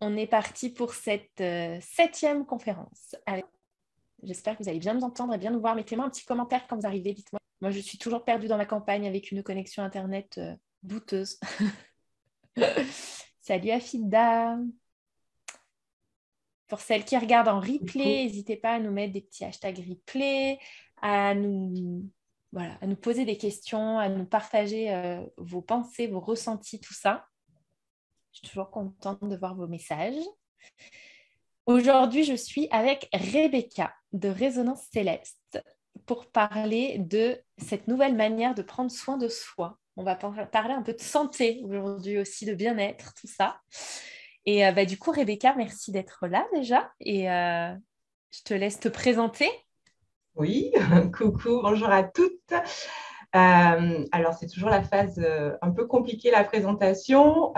On est parti pour cette septième conférence. Allez, j'espère que vous allez bien nous entendre et bien nous voir. Mettez-moi un petit commentaire quand vous arrivez, dites-moi. Moi, je suis toujours perdue dans ma campagne avec une connexion Internet douteuse. Salut Afida. Pour celles qui regardent en replay, Coucou. n'hésitez pas à nous mettre des petits hashtags replay, à nous poser des questions, à nous partager vos pensées, vos ressentis, tout ça. Je suis toujours contente de voir vos messages. Aujourd'hui, je suis avec Rebecca de Résonance Céleste pour parler de cette nouvelle manière de prendre soin de soi. On va parler un peu de santé aujourd'hui aussi, de bien-être, tout ça. Et du coup, Rebecca, merci d'être là déjà. Et je te laisse te présenter. Oui, coucou, bonjour à toutes. Alors, c'est toujours la phase un peu compliquée, la présentation,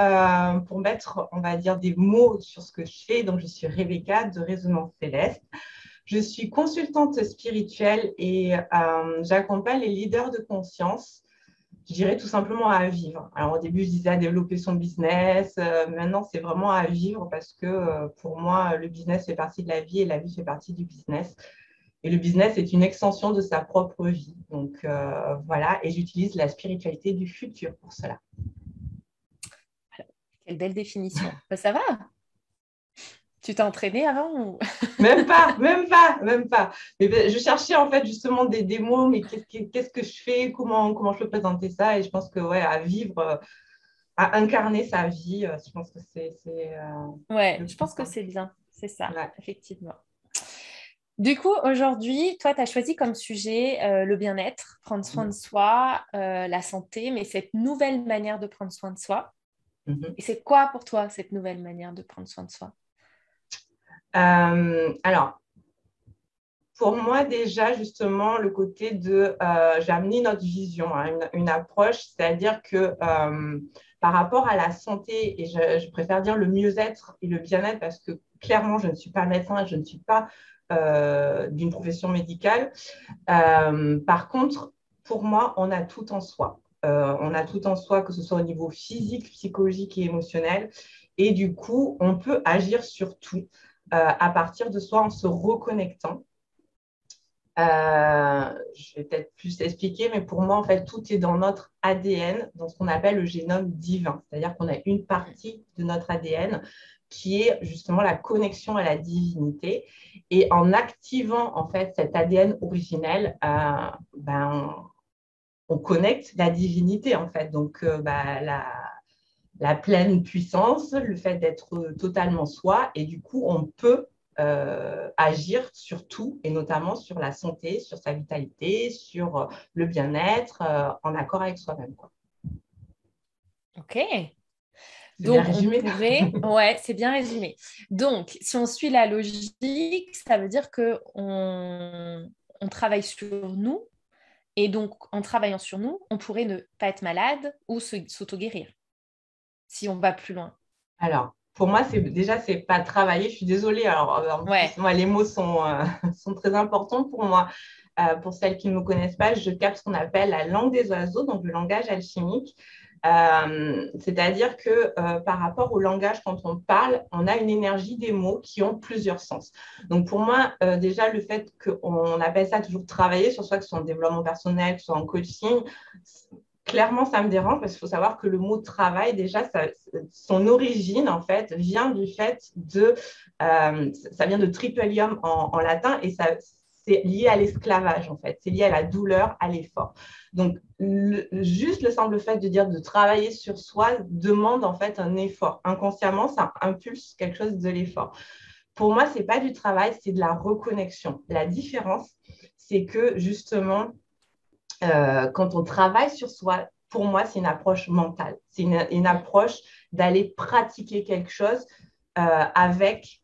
pour mettre, on va dire, des mots sur ce que je fais. Donc, je suis Rebecca de Résonance Céleste. Je suis consultante spirituelle et j'accompagne les leaders de conscience, je dirais tout simplement à vivre. Alors, au début, je disais à développer son business. Maintenant, c'est vraiment à vivre parce que pour moi, le business fait partie de la vie et la vie fait partie du business. Et le business est une extension de sa propre vie. Donc voilà, et j'utilise la spiritualité du futur pour cela. Quelle belle définition. Ça va? Tu t'es entraînée avant ou... Même pas, même pas, même pas. Mais je cherchais en fait justement des mots, mais qu'est-ce que je fais, comment je peux présenter ça? Et je pense que ouais, à vivre, à incarner sa vie, je pense que c'est Ouais, le je plus pense que simple. c'est bien. C'est ça, Ouais. effectivement. Du coup, aujourd'hui, toi, tu as choisi comme sujet le bien-être, prendre soin de soi, la santé, mais cette nouvelle manière de prendre soin de soi. Mhm. Et c'est quoi pour toi cette nouvelle manière de prendre soin de soi? Alors, pour moi, déjà, justement, le côté de, j'ai amené notre vision, hein, une approche, c'est-à-dire que par rapport à la santé, et je préfère dire le mieux-être et le bien-être, parce que clairement, je ne suis pas médecin, je ne suis pas d'une profession médicale. Par contre, pour moi, on a tout en soi. On a tout en soi, que ce soit au niveau physique, psychologique et émotionnel. Et du coup, on peut agir sur tout à partir de soi en se reconnectant. Je vais peut-être plus expliquer, mais pour moi, en fait, tout est dans notre ADN, dans ce qu'on appelle le génome divin. C'est-à-dire qu'on a une partie de notre ADN qui est justement la connexion à la divinité. Et en activant, en fait, cet ADN originel, on connecte la divinité, en fait. Donc, la pleine puissance, le fait d'être totalement soi, et du coup, on peut agir sur tout, et notamment sur la santé, sur sa vitalité, sur le bien-être, en accord avec soi-même, quoi. Ok. C'est bien Donc, on résumé. pourrait... Ouais, c'est bien résumé. Donc, si on suit la logique, ça veut dire que on travaille sur nous. Et donc, en travaillant sur nous, on pourrait ne pas être malade ou s'auto-guérir si on va plus loin. Alors, pour moi, c'est pas travailler. Je suis désolée. Alors, en plus, Ouais. moi, les mots sont, sont très importants pour moi. Pour celles qui ne me connaissent pas, je capte ce qu'on appelle la langue des oiseaux, donc le langage alchimique. C'est-à-dire que par rapport au langage, quand on parle, on a une énergie des mots qui ont plusieurs sens. Donc pour moi, déjà, le fait qu'on appelle ça toujours travailler sur soi, que ce soit en développement personnel, que ce soit en coaching, clairement, ça me dérange parce qu'il faut savoir que le mot travail, déjà, son origine, en fait, vient du fait de, ça vient de tripalium en latin et ça, c'est lié à l'esclavage, en fait. C'est lié à la douleur, à l'effort. Donc, juste le simple fait de dire de travailler sur soi demande, en fait, un effort. Inconsciemment, ça impulse quelque chose de l'effort. Pour moi, ce n'est pas du travail, c'est de la reconnexion. La différence, c'est que, justement, quand on travaille sur soi, pour moi, c'est une approche mentale. C'est une Mm. approche d'aller pratiquer quelque chose avec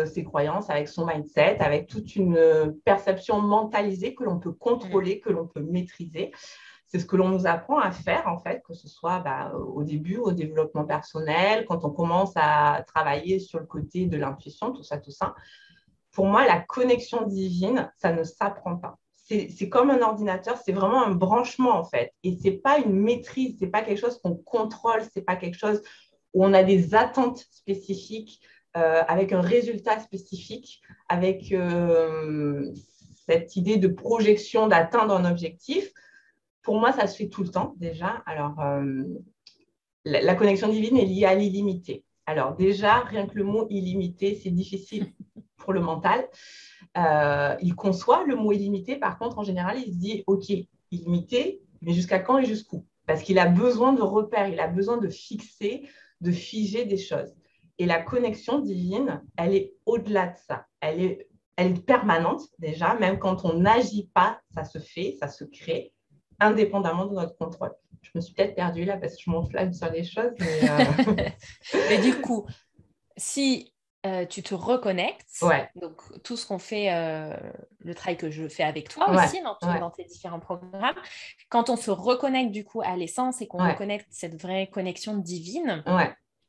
ses croyances, avec son mindset, avec toute une perception mentalisée que l'on peut Mm. contrôler, que l'on peut maîtriser. C'est ce que l'on nous apprend à faire, en fait, que ce soit au début, au développement personnel, quand on commence à travailler sur le côté de l'intuition, tout ça, tout ça. Pour moi, la connexion divine, ça ne s'apprend pas. C'est comme un ordinateur, c'est vraiment un branchement en fait. Et c'est pas une maîtrise, c'est pas quelque chose qu'on contrôle, c'est pas quelque chose où on a des attentes spécifiques, avec un résultat spécifique, avec cette idée de projection, d'atteindre un objectif. Pour moi, ça se fait tout le temps déjà. Alors, la connexion divine est liée à l'illimité. Alors déjà, rien que le mot illimité, c'est difficile pour le mental. Il conçoit le mot illimité. Par contre, en général, il se dit, OK, illimité, mais jusqu'à quand et jusqu'où? Parce qu'il a besoin de repères, il a besoin de fixer, de figer des choses. Et la connexion divine, elle est au-delà de ça. Elle est permanente déjà, même quand on n'agit pas, ça se fait, ça se crée, indépendamment de notre contrôle. Je me suis peut-être perdue là parce que je m'enflamme sur les choses. Mais du coup, si tu te reconnectes, ouais. donc tout ce qu'on fait, le travail que je fais avec toi Ouais. aussi dans tes différents programmes, quand on se reconnecte du coup à l'essence et qu'on reconnecte cette vraie connexion divine,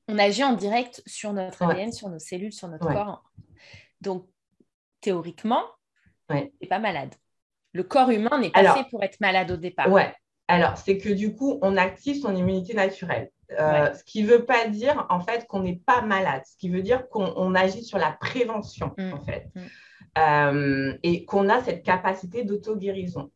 on agit en direct sur notre ADN, sur nos cellules, sur notre corps. Donc, théoriquement, tu n'es pas malade. Le corps humain n'est pas fait pour être malade au départ. Ouais. Alors, c'est que du coup, on active son immunité naturelle. Ce qui ne veut pas dire, en fait, qu'on n'est pas malade. Ce qui veut dire qu'on agit sur la prévention, en fait. Et qu'on a cette capacité d'auto-guérison.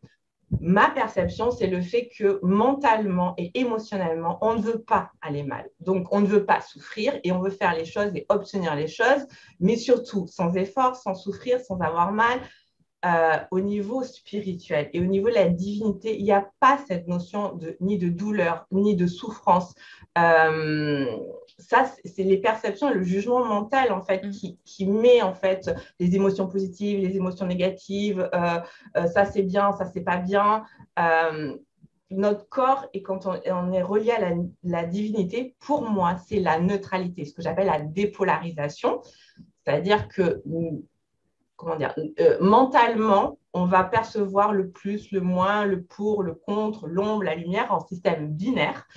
Ma perception, c'est le fait que mentalement et émotionnellement, on ne veut pas aller mal. Donc, on ne veut pas souffrir et on veut faire les choses et obtenir les choses, mais surtout sans effort, sans souffrir, sans avoir mal. Au niveau spirituel et au niveau de la divinité, il n'y a pas cette notion ni de douleur, ni de souffrance. Ça, c'est les perceptions et le jugement mental, en fait, qui met, en fait, les émotions positives, les émotions négatives, ça, c'est bien, ça, c'est pas bien. Notre corps, et quand on est relié à la divinité, pour moi, c'est la neutralité, ce que j'appelle la dépolarisation. C'est-à-dire que mentalement, on va percevoir le plus, le moins, le pour, le contre, l'ombre, la lumière en système binaire.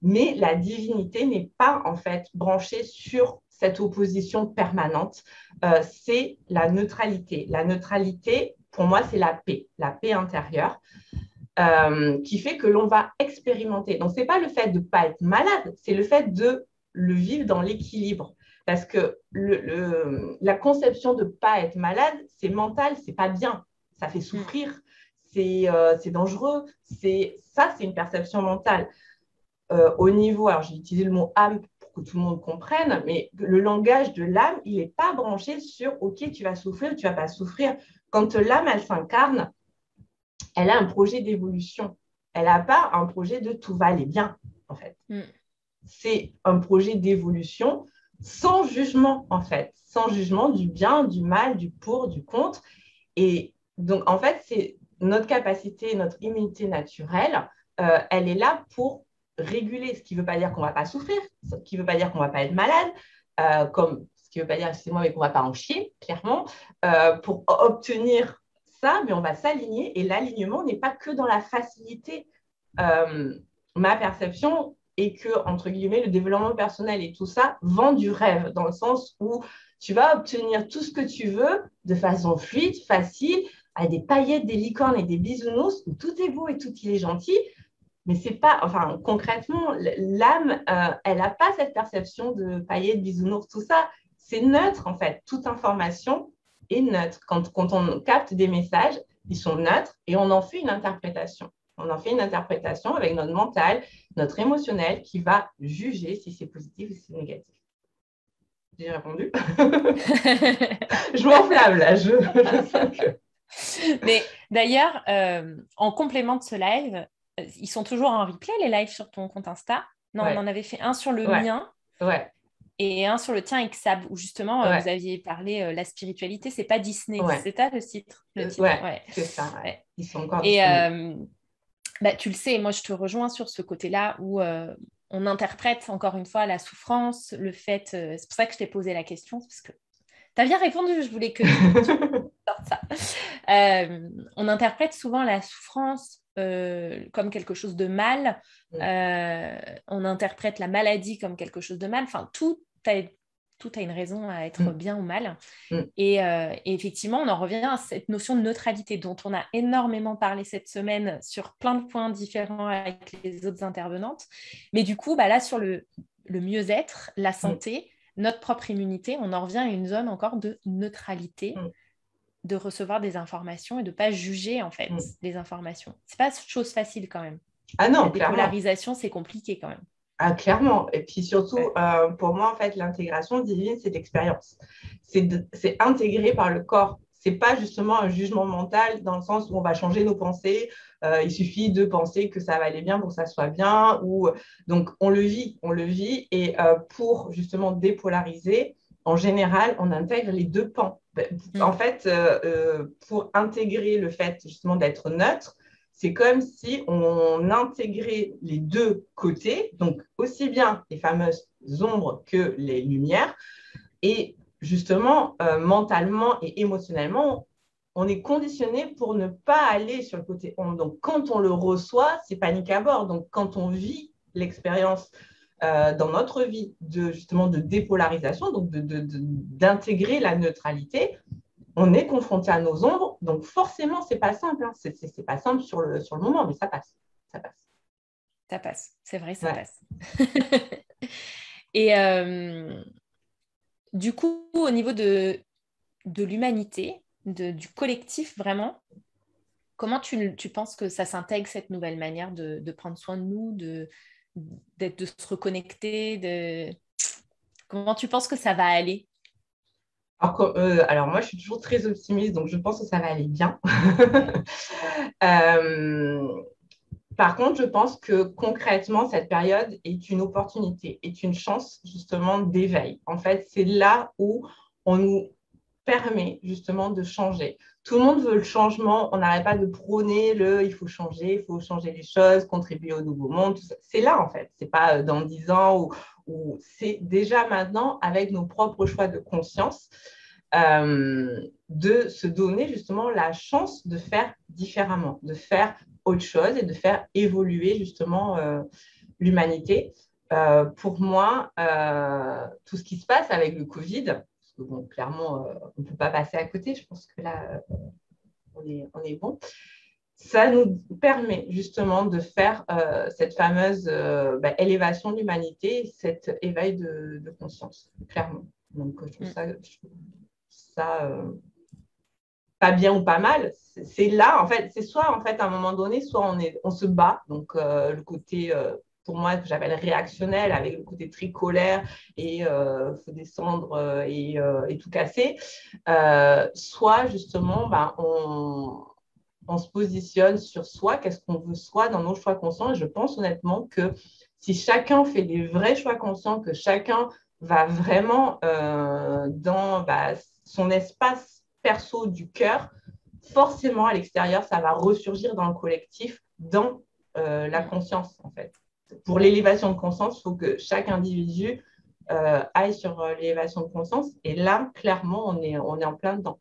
Mais la divinité n'est pas en fait branchée sur cette opposition permanente. C'est la neutralité. La neutralité, pour moi, c'est la paix intérieure. Qui fait que l'on va expérimenter. Donc, ce n'est pas le fait de ne pas être malade, c'est le fait de le vivre dans l'équilibre. Parce que la conception de ne pas être malade, c'est mental, c'est pas bien. Ça fait souffrir, c'est dangereux. Ça, c'est une perception mentale. Au niveau, alors j'ai utilisé le mot âme pour que tout le monde comprenne, mais le langage de l'âme, il n'est pas branché sur « ok, tu vas souffrir, tu ne vas pas souffrir ». Quand l'âme, elle s'incarne, elle a un projet d'évolution. Elle n'a pas un projet de « tout va aller bien », en fait. C'est un projet d'évolution sans jugement, en fait, sans jugement du bien, du mal, du pour, du contre. Et donc, en fait, c'est notre capacité, notre immunité naturelle, elle est là pour réguler, ce qui ne veut pas dire qu'on ne va pas souffrir, ce qui ne veut pas dire qu'on ne va pas être malade, ce qui ne veut pas dire, excusez-moi, mais qu'on ne va pas en chier, clairement, pour obtenir ça, mais on va s'aligner, et l'alignement n'est pas que dans la facilité. Ma perception et que, entre guillemets, le développement personnel et tout ça vend du rêve, dans le sens où tu vas obtenir tout ce que tu veux de façon fluide, facile, avec des paillettes, des licornes et des bisounours, où tout est beau et tout il est gentil, mais c'est pas, enfin, concrètement, l'âme, elle n'a pas cette perception de paillettes, bisounours, tout ça. C'est neutre, en fait. Toute information est neutre. Quand on capte des messages, ils sont neutres et on en fait une interprétation. On en fait une interprétation avec notre mental, notre émotionnel qui va juger si c'est positif ou si c'est négatif. J'ai répondu. Je m'enflamme là. Je sens que... Mais d'ailleurs, en complément de ce live, ils sont toujours en replay, les lives sur ton compte Insta. Non, on en avait fait un sur le mien. Et un sur le tien, Xab, où justement, vous aviez parlé la spiritualité, c'est pas Disney. C'est ça le titre, c'est ça. Ils sont encore disponibles. Et tu le sais, moi, je te rejoins sur ce côté-là où on interprète, encore une fois, la souffrance, le fait... c'est pour ça que je t'ai posé la question, parce que tu as bien répondu, je voulais que tu sortes ça. On interprète souvent la souffrance comme quelque chose de mal. On interprète la maladie comme quelque chose de mal. Enfin, tout a une raison à être bien ou mal. Et effectivement, on en revient à cette notion de neutralité dont on a énormément parlé cette semaine sur plein de points différents avec les autres intervenantes. Mais du coup, là, sur le le mieux-être, la Mm, santé, notre propre immunité, on en revient à une zone encore de neutralité, mm, de recevoir des informations et de ne pas juger en fait mm. les informations. C'est pas chose facile quand même. Ah La non, clairement. dépolarisation, c'est compliqué quand même. Ah, clairement. Et puis surtout, Ouais. pour moi, en fait, l'intégration divine, c'est l'expérience. C'est intégré par le corps. C'est pas justement un jugement mental dans le sens où on va changer nos pensées. Il suffit de penser que ça va aller bien pour que ça soit bien. Donc, on le vit, on le vit. Et pour justement dépolariser, en général, on intègre les deux pans. En Mm. fait, pour intégrer le fait justement d'être neutre, c'est comme si on intégrait les deux côtés, donc aussi bien les fameuses ombres que les lumières. Et justement, mentalement et émotionnellement, on est conditionné pour ne pas aller sur le côté ombre. Donc, quand on le reçoit, c'est panique à bord. Donc, quand on vit l'expérience dans notre vie justement de dépolarisation, donc d'intégrer la neutralité, on est confronté à nos ombres, donc forcément, c'est pas simple. Hein. C'est pas simple sur le moment, mais ça passe. Ça passe. Ça passe, c'est vrai, ça Ouais. passe. Et du coup, au niveau de l'humanité, du collectif vraiment, comment tu penses que ça s'intègre cette nouvelle manière de prendre soin de nous, de se reconnecter, comment tu penses que ça va aller? Alors, moi, je suis toujours très optimiste, donc je pense que ça va aller bien. Euh, Par contre, je pense que concrètement, cette période est une opportunité, est une chance justement d'éveil. En fait, c'est là où on nous permet justement de changer. Tout le monde veut le changement, on n'arrête pas de prôner il faut changer les choses, contribuer au nouveau monde. Tout ça. C'est là en fait, c'est pas dans 10 ans ou c'est déjà maintenant avec nos propres choix de conscience de se donner justement la chance de faire différemment, de faire autre chose et de faire évoluer justement l'humanité. Pour moi, tout ce qui se passe avec le Covid, parce que bon, clairement, on ne peut pas passer à côté, je pense que là, on est bon. Ça nous permet justement de faire cette fameuse élévation de l'humanité, cet éveil de conscience, clairement. Donc, je trouve ça pas bien ou pas mal. C'est là, en fait, c'est soit en fait à un moment donné, soit on se bat, donc le côté pour moi que j'appelle réactionnel avec le côté tricolaire et faut descendre et tout casser, soit justement on se positionne sur soi, qu'est-ce qu'on veut soi dans nos choix conscients. Et je pense honnêtement que si chacun fait des vrais choix conscients, que chacun va vraiment dans son espace perso du cœur, forcément à l'extérieur, ça va ressurgir dans le collectif, dans la conscience en fait. Pour l'élévation de conscience, il faut que chaque individu aille sur l'élévation de conscience. Et là, clairement, on est en plein dedans.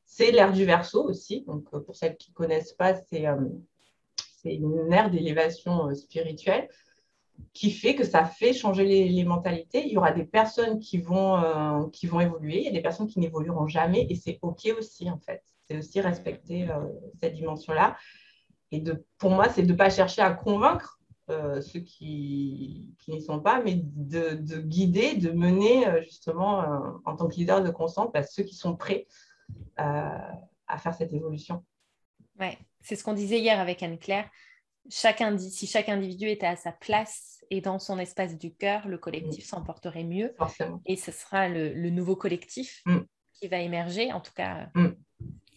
C'est l'ère du Verseau aussi. Donc, pour celles qui ne connaissent pas, c'est une ère d'élévation spirituelle qui fait que ça fait changer les mentalités. Il y aura des personnes qui vont évoluer, il y a des personnes qui n'évolueront jamais et c'est OK aussi, en fait. C'est aussi respecter cette dimension-là. Et pour moi, c'est de ne pas chercher à convaincre ceux qui n'y sont pas, mais de guider, de mener justement en tant que leader de conscience ceux qui sont prêts à faire cette évolution. Ouais, c'est ce qu'on disait hier avec Anne-Claire. Si chaque individu était à sa place et dans son espace du cœur, le collectif s'en porterait mieux. Forcément. Et ce sera le nouveau collectif Mm, qui va émerger. En tout cas, mm,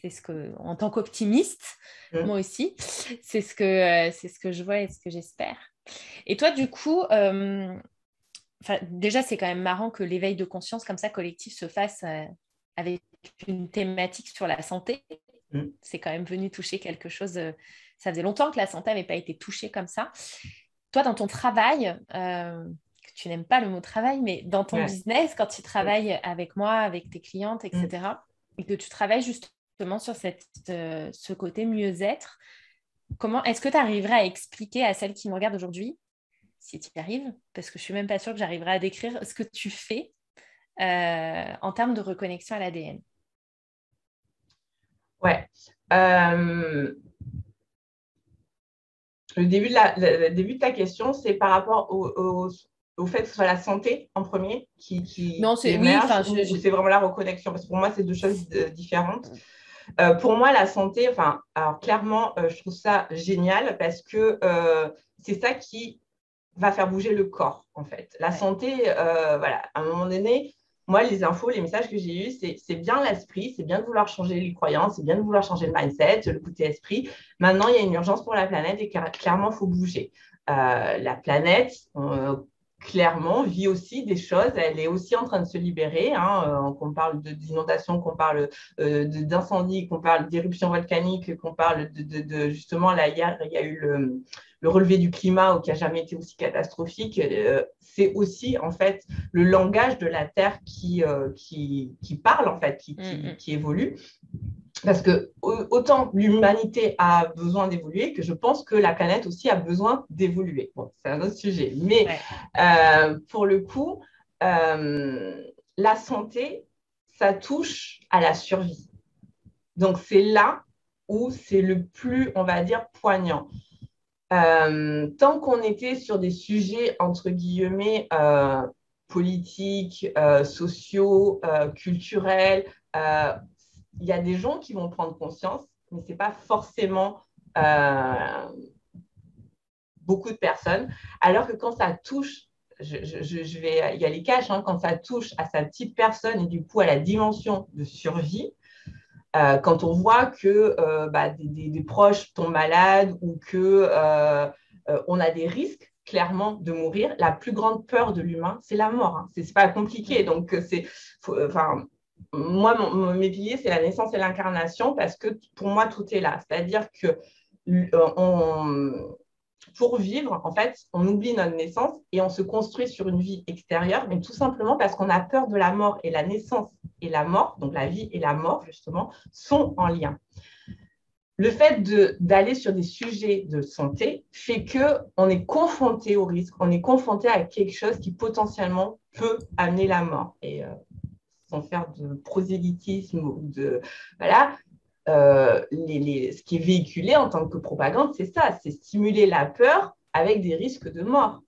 c'est ce que, en tant qu'optimiste, mm. moi aussi, c'est ce que je vois et ce que j'espère. Et toi, du coup, déjà, c'est quand même marrant que l'éveil de conscience comme ça collectif se fasse avec une thématique sur la santé. Mm. C'est quand même venu toucher quelque chose. Ça faisait longtemps que la santé n'avait pas été touchée comme ça. Toi, dans ton travail, tu n'aimes pas le mot travail, mais dans ton Ouais. business, quand tu Mm, travailles avec moi, avec tes clientes, mm. etc., et que tu travailles justement sur ce côté mieux-être, comment est-ce que tu arriverais à expliquer à celles qui nous regardent aujourd'hui, si tu y arrives, parce que je ne suis même pas sûre que j'arriverai à décrire ce que tu fais en termes de reconnexion à l'ADN? Ouais. Euh, le début de ta question, c'est par rapport au fait que ce soit la santé en premier Non, qui oui, émerge enfin, ou c'est vraiment la reconnexion? Parce que pour moi, c'est deux choses différentes. Pour moi, la santé, enfin, alors clairement, je trouve ça génial parce que c'est ça qui va faire bouger le corps, en fait. La ouais. santé, voilà, à un moment donné, moi, les infos, les messages que j'ai eus, c'est bien l'esprit, c'est bien de vouloir changer les croyances, c'est bien de vouloir changer le mindset, le côté esprit. Maintenant, il y a une urgence pour la planète et clairement, il faut bouger. La planète, clairement, vit aussi des choses. Elle est aussi en train de se libérer. Hein, qu'on parle d'inondations, qu'on parle d'incendies, qu'on parle d'éruptions volcaniques, qu'on parle justement, là, hier, il y a eu le relevé du climat qui n'a jamais été aussi catastrophique. C'est aussi, en fait, le langage de la Terre qui parle, en fait, qui évolue. Parce que autant l'humanité a besoin d'évoluer que je pense que la planète aussi a besoin d'évoluer. Bon, c'est un autre sujet. Mais pour le coup, la santé, ça touche à la survie. Donc, c'est là où c'est le plus, on va dire, poignant. Tant qu'on était sur des sujets, entre guillemets, politiques, sociaux, culturels, il y a des gens qui vont prendre conscience, mais ce n'est pas forcément beaucoup de personnes. Alors que quand ça touche, je vais y aller cash, hein, quand ça touche à sa petite personne et du coup à la dimension de survie, quand on voit que des proches tombent malades ou que on a des risques clairement de mourir, la plus grande peur de l'humain, c'est la mort. Hein. C'est pas compliqué. Donc, moi, mes piliers, c'est la naissance et l'incarnation parce que pour moi, tout est là. C'est-à-dire que pour vivre, en fait, on oublie notre naissance et on se construit sur une vie extérieure, mais tout simplement parce qu'on a peur de la mort. Et la naissance et la mort, donc la vie et la mort, justement, sont en lien. Le fait d'aller sur des sujets de santé fait qu'on est confronté au risque, on est confronté à quelque chose qui potentiellement peut amener la mort. Et sans faire de prosélytisme ou de... Voilà, ce qui est véhiculé en tant que propagande, c'est ça, c'est stimuler la peur avec des risques de mort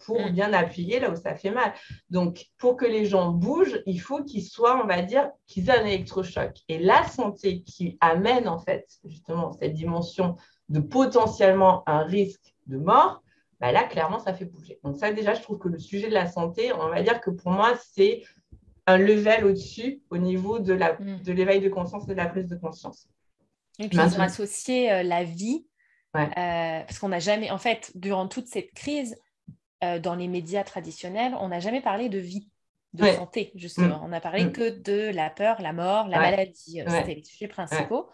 pour bien appuyer là où ça fait mal. Donc, pour que les gens bougent, il faut qu'ils soient, on va dire, qu'ils aient un électrochoc. Et la santé qui amène, en fait, justement, cette dimension de potentiellement un risque de mort, bah là, clairement, ça fait bouger. Donc ça, déjà, je trouve que le sujet de la santé, on va dire que pour moi, c'est un level au-dessus au niveau de l'éveil de conscience et de la prise de conscience. Et puis, ils ont Maintenant, associé la vie, ouais. parce qu'on n'a jamais, en fait, durant toute cette crise, dans les médias traditionnels, on n'a jamais parlé de vie, de santé, justement. On n'a parlé que de la peur, la mort, la maladie. C'était les sujets principaux.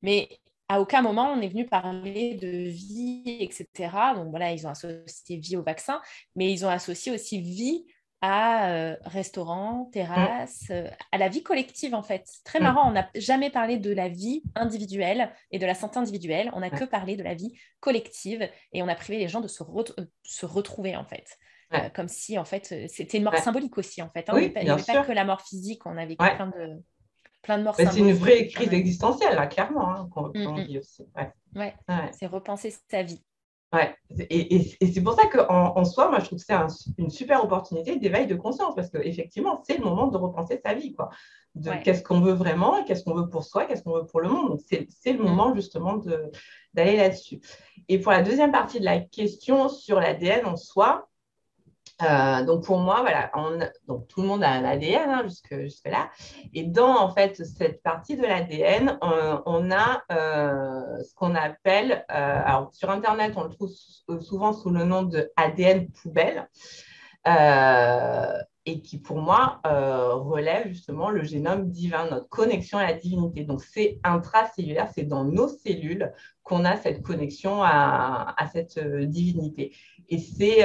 Mais à aucun moment, on est venu parler de vie, etc. Donc voilà, ils ont associé vie au vaccin, mais ils ont associé aussi vie à restaurant, terrasse, à la vie collective en fait. C'est très marrant, on n'a jamais parlé de la vie individuelle et de la santé individuelle, on n'a que parlé de la vie collective et on a privé les gens de se retrouver en fait. Comme si en fait c'était une mort symbolique aussi en fait. Hein. Oui, Il n'y avait pas que la mort physique, on a vécu plein de morts c'est une symboliques. vraie crise existentielle, là, clairement, hein, qu'on vit aussi. C'est repenser sa vie. Ouais. Et c'est pour ça qu'en soi, moi, je trouve que c'est une super opportunité d'éveil de conscience parce qu'effectivement, c'est le moment de repenser sa vie, quoi. Qu'est-ce qu'on veut vraiment, qu'est-ce qu'on veut pour soi, qu'est-ce qu'on veut pour le monde. Donc, c'est le moment justement d'aller là-dessus. Et pour la deuxième partie de la question sur l'ADN en soi, donc pour moi, voilà, donc tout le monde a un ADN hein, jusque-là. Et dans en fait cette partie de l'ADN, on a ce qu'on appelle, alors sur Internet, on le trouve souvent sous le nom de ADN poubelle. Et qui, pour moi, relève justement le génome divin, notre connexion à la divinité. Donc, c'est intracellulaire, c'est dans nos cellules qu'on a cette connexion à cette divinité. Et c'est,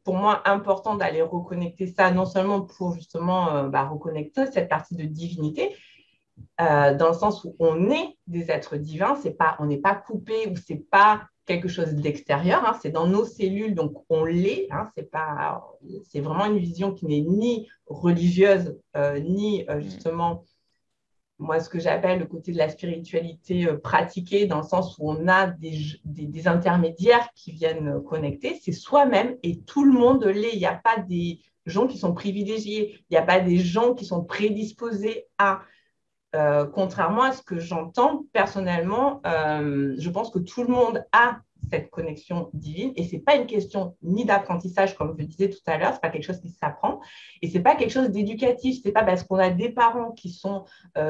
pour moi, important d'aller reconnecter ça, non seulement pour justement reconnecter cette partie de divinité, dans le sens où on est des êtres divins, on n'est pas coupé ou c'est pas quelque chose d'extérieur, hein, c'est dans nos cellules, donc on l'est, hein, c'est vraiment une vision qui n'est ni religieuse, ni justement moi, ce que j'appelle le côté de la spiritualité pratiquée, dans le sens où on a des intermédiaires qui viennent connecter, c'est soi-même et tout le monde l'est. Il n'y a pas des gens qui sont privilégiés, il n'y a pas des gens qui sont prédisposés à. Contrairement à ce que j'entends personnellement, je pense que tout le monde a cette connexion divine et ce n'est pas une question ni d'apprentissage, comme je disais tout à l'heure, ce n'est pas quelque chose qui s'apprend et ce n'est pas quelque chose d'éducatif. Ce n'est pas parce qu'on a des parents qui sont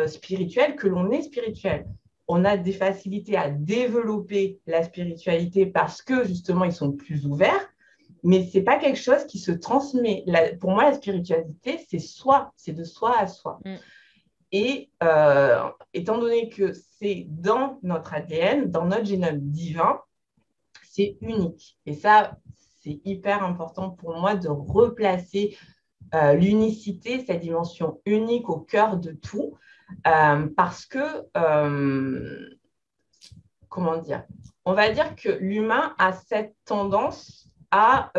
spirituels que l'on est spirituel. On a des facilités à développer la spiritualité parce que justement, ils sont plus ouverts. Mais ce n'est pas quelque chose qui se transmet. Pour moi, la spiritualité, c'est soi, c'est de soi à soi. Et étant donné que c'est dans notre ADN, dans notre génome divin, c'est unique. Et ça, c'est hyper important pour moi de replacer l'unicité, cette dimension unique au cœur de tout, parce que, comment dire, on va dire que l'humain a cette tendance à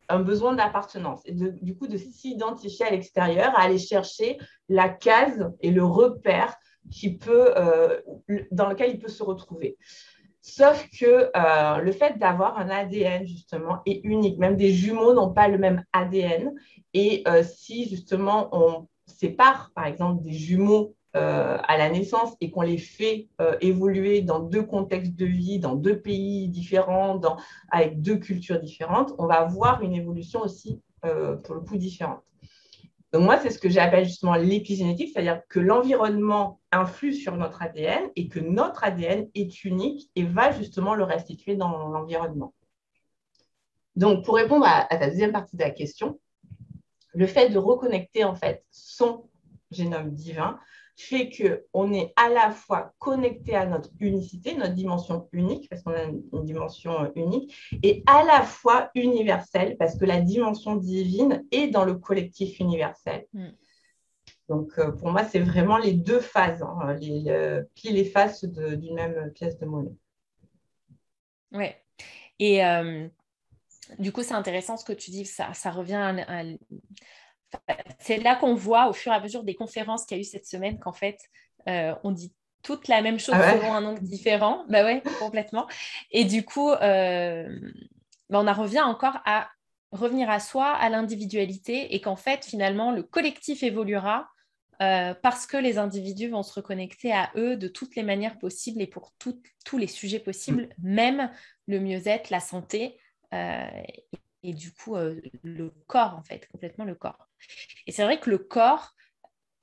un besoin d'appartenance et du coup de s'identifier à l'extérieur, à aller chercher la case et le repère dans lequel il peut se retrouver. Sauf que le fait d'avoir un ADN, justement, est unique. Même des jumeaux n'ont pas le même ADN. Et si, justement, on sépare, par exemple, des jumeaux à la naissance et qu'on les fait évoluer dans deux contextes de vie, dans deux pays différents, avec deux cultures différentes, on va avoir une évolution aussi, pour le coup, différente. Donc moi, c'est ce que j'appelle justement l'épigénétique, c'est-à-dire que l'environnement influe sur notre ADN et que notre ADN est unique et va justement le restituer dans l'environnement. Donc, pour répondre à ta deuxième partie de la question, le fait de reconnecter en fait son génome divin fait qu'on est à la fois connecté à notre unicité, notre dimension unique, parce qu'on a une dimension unique, et à la fois universelle, parce que la dimension divine est dans le collectif universel. Donc, pour moi, c'est vraiment les deux phases, pile et face d'une même pièce de monnaie. Ouais. Et du coup, c'est intéressant ce que tu dis, ça revient c'est là qu'on voit au fur et à mesure des conférences qu'il y a eu cette semaine qu'en fait, on dit toute la même chose selon un angle différent. Bah ouais, complètement. Et du coup, on en revient encore à revenir à soi, à l'individualité, et qu'en fait, finalement, le collectif évoluera parce que les individus vont se reconnecter à eux de toutes les manières possibles et pour tous les sujets possibles, même le mieux-être, la santé. Et du coup, le corps, en fait, complètement le corps. Et c'est vrai que le corps,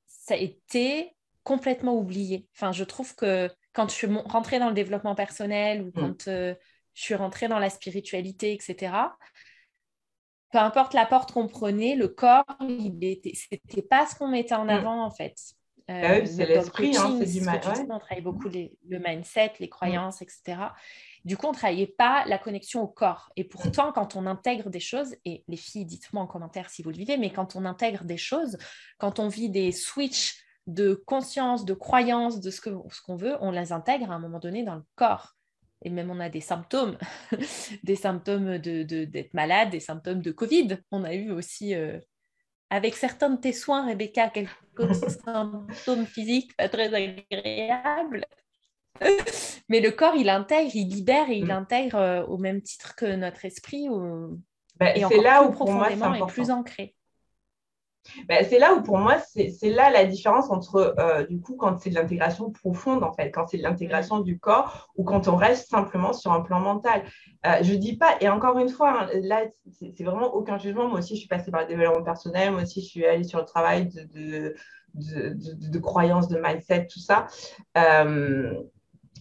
ça a été complètement oublié. Enfin, je trouve que quand je suis rentrée dans le développement personnel ou quand je suis rentrée dans la spiritualité, etc., peu importe la porte qu'on prenait, le corps, c'était pas ce qu'on mettait en avant, en fait. Oui, c'est l'esprit, coaching, c'est du mal. On travaille beaucoup le mindset, les croyances, etc. Du coup, on ne travaillait pas la connexion au corps. Et pourtant, quand on intègre des choses, et les filles, dites-moi en commentaire si vous le vivez, mais quand on intègre des choses, quand on vit des switches de conscience, de croyance, de ce qu'on veut, on les intègre à un moment donné dans le corps. Et même on a des symptômes, des symptômes d'être malade, des symptômes de Covid. On a eu aussi, avec certains de tes soins, Rebecca, quelques symptômes physiques pas très agréables. Mais le corps, il intègre, il libère et il intègre au même titre que notre esprit et encore là plus où pour moi, profondément et plus ancré. C'est là où pour moi, c'est là la différence entre, du coup, quand c'est de l'intégration profonde, en fait, quand c'est de l'intégration du corps ou quand on reste simplement sur un plan mental. Je dis pas, et encore une fois, là, c'est vraiment aucun jugement. Moi aussi, je suis passée par le développement personnel. Moi aussi, je suis allée sur le travail de croyances, de mindset, tout ça.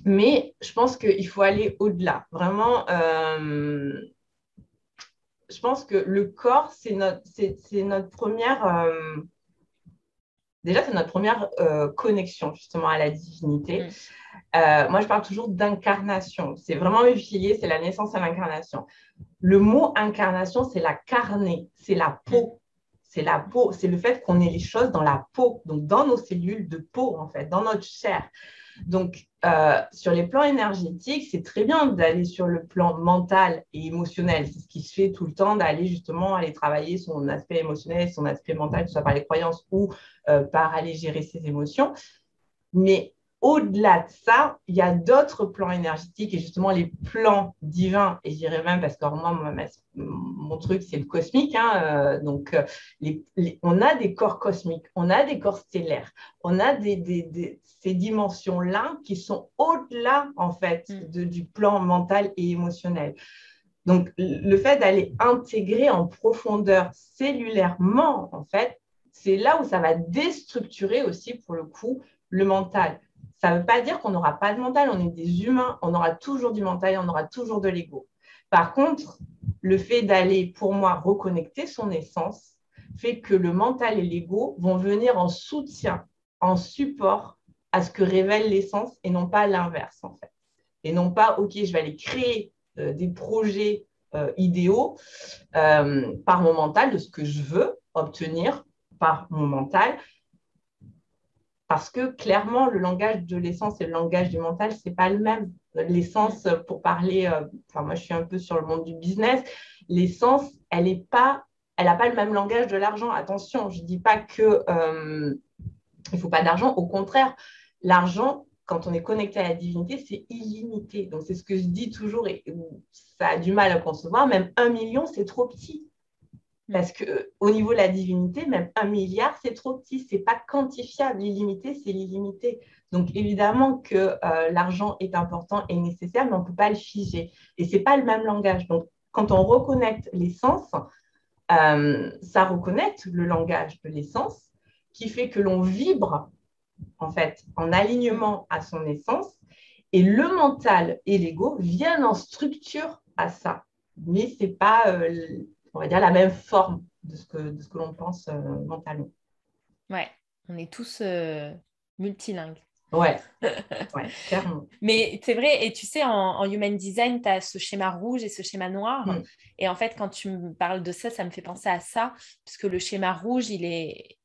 Mais je pense qu'il faut aller au-delà. Vraiment, je pense que le corps, c'est notre première... déjà, c'est notre première connexion justement à la divinité. Moi, je parle toujours d'incarnation. C'est vraiment mes piliers, c'est la naissance à l'incarnation. Le mot incarnation, c'est la carnée, c'est la peau. C'est la peau, c'est le fait qu'on ait les choses dans la peau, donc dans nos cellules de peau, en fait, dans notre chair. Donc, sur les plans énergétiques, c'est très bien d'aller sur le plan mental et émotionnel. C'est ce qui se fait tout le temps, d'aller justement aller travailler son aspect émotionnel, son aspect mental, que ce soit par les croyances ou par aller gérer ses émotions. Mais au-delà de ça, il y a d'autres plans énergétiques et justement les plans divins, et je dirais même, parce que moi, mon truc, c'est le cosmique. Hein, donc, on a des corps cosmiques, on a des corps stellaires, on a ces dimensions-là qui sont au-delà, en fait, du plan mental et émotionnel. Donc, le fait d'aller intégrer en profondeur cellulairement, en fait, c'est là où ça va déstructurer aussi, pour le coup, le mental. Ça ne veut pas dire qu'on n'aura pas de mental, on est des humains, on aura toujours du mental, on aura toujours de l'ego. Par contre, le fait d'aller, pour moi, reconnecter son essence fait que le mental et l'ego vont venir en soutien, en support à ce que révèle l'essence et non pas l'inverse, en fait. Et non pas, OK, je vais aller créer des projets idéaux par mon mental, de ce que je veux obtenir par mon mental, parce que clairement, le langage de l'essence et le langage du mental, ce n'est pas le même. L'essence, pour parler, moi je suis un peu sur le monde du business, l'essence, elle n'a pas le même langage de l'argent. Attention, je ne dis pas qu'il ne faut pas d'argent, au contraire, l'argent, quand on est connecté à la divinité, c'est illimité. Donc, c'est ce que je dis toujours, et ça a du mal à concevoir, même 1 million, c'est trop petit. Parce qu'au niveau de la divinité, même 1 milliard, c'est trop petit, ce n'est pas quantifiable. L'illimité, c'est l'illimité. Donc, évidemment que l'argent est important et nécessaire, mais on ne peut pas le figer. Et ce n'est pas le même langage. Donc, quand on reconnecte l'essence, ça reconnecte le langage de l'essence, qui fait que l'on vibre, en fait, en alignement à son essence, et le mental et l'ego viennent en structure à ça. Mais ce n'est pas, on va dire, la même forme de ce que l'on pense mentalement. Ouais, on est tous multilingues. Ouais, clairement. Mais c'est vrai, et tu sais, en human design, tu as ce schéma rouge et ce schéma noir. Et en fait, quand tu me parles de ça, ça me fait penser à ça, parce que le schéma rouge, il est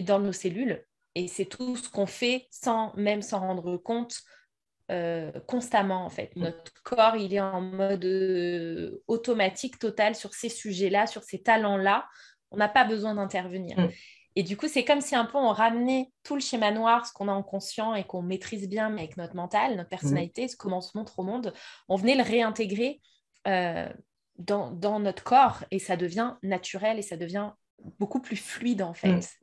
dans nos cellules, et c'est tout ce qu'on fait sans même s'en rendre compte constamment, en fait. Notre corps, il est en mode automatique total sur ces sujets-là, sur ces talents-là. On n'a pas besoin d'intervenir. Et du coup, c'est comme si un peu on ramenait tout le schéma noir, ce qu'on a en conscient et qu'on maîtrise bien, mais avec notre mental, notre personnalité, comment on se montre au monde, on venait le réintégrer dans notre corps, et ça devient naturel et ça devient beaucoup plus fluide, en fait.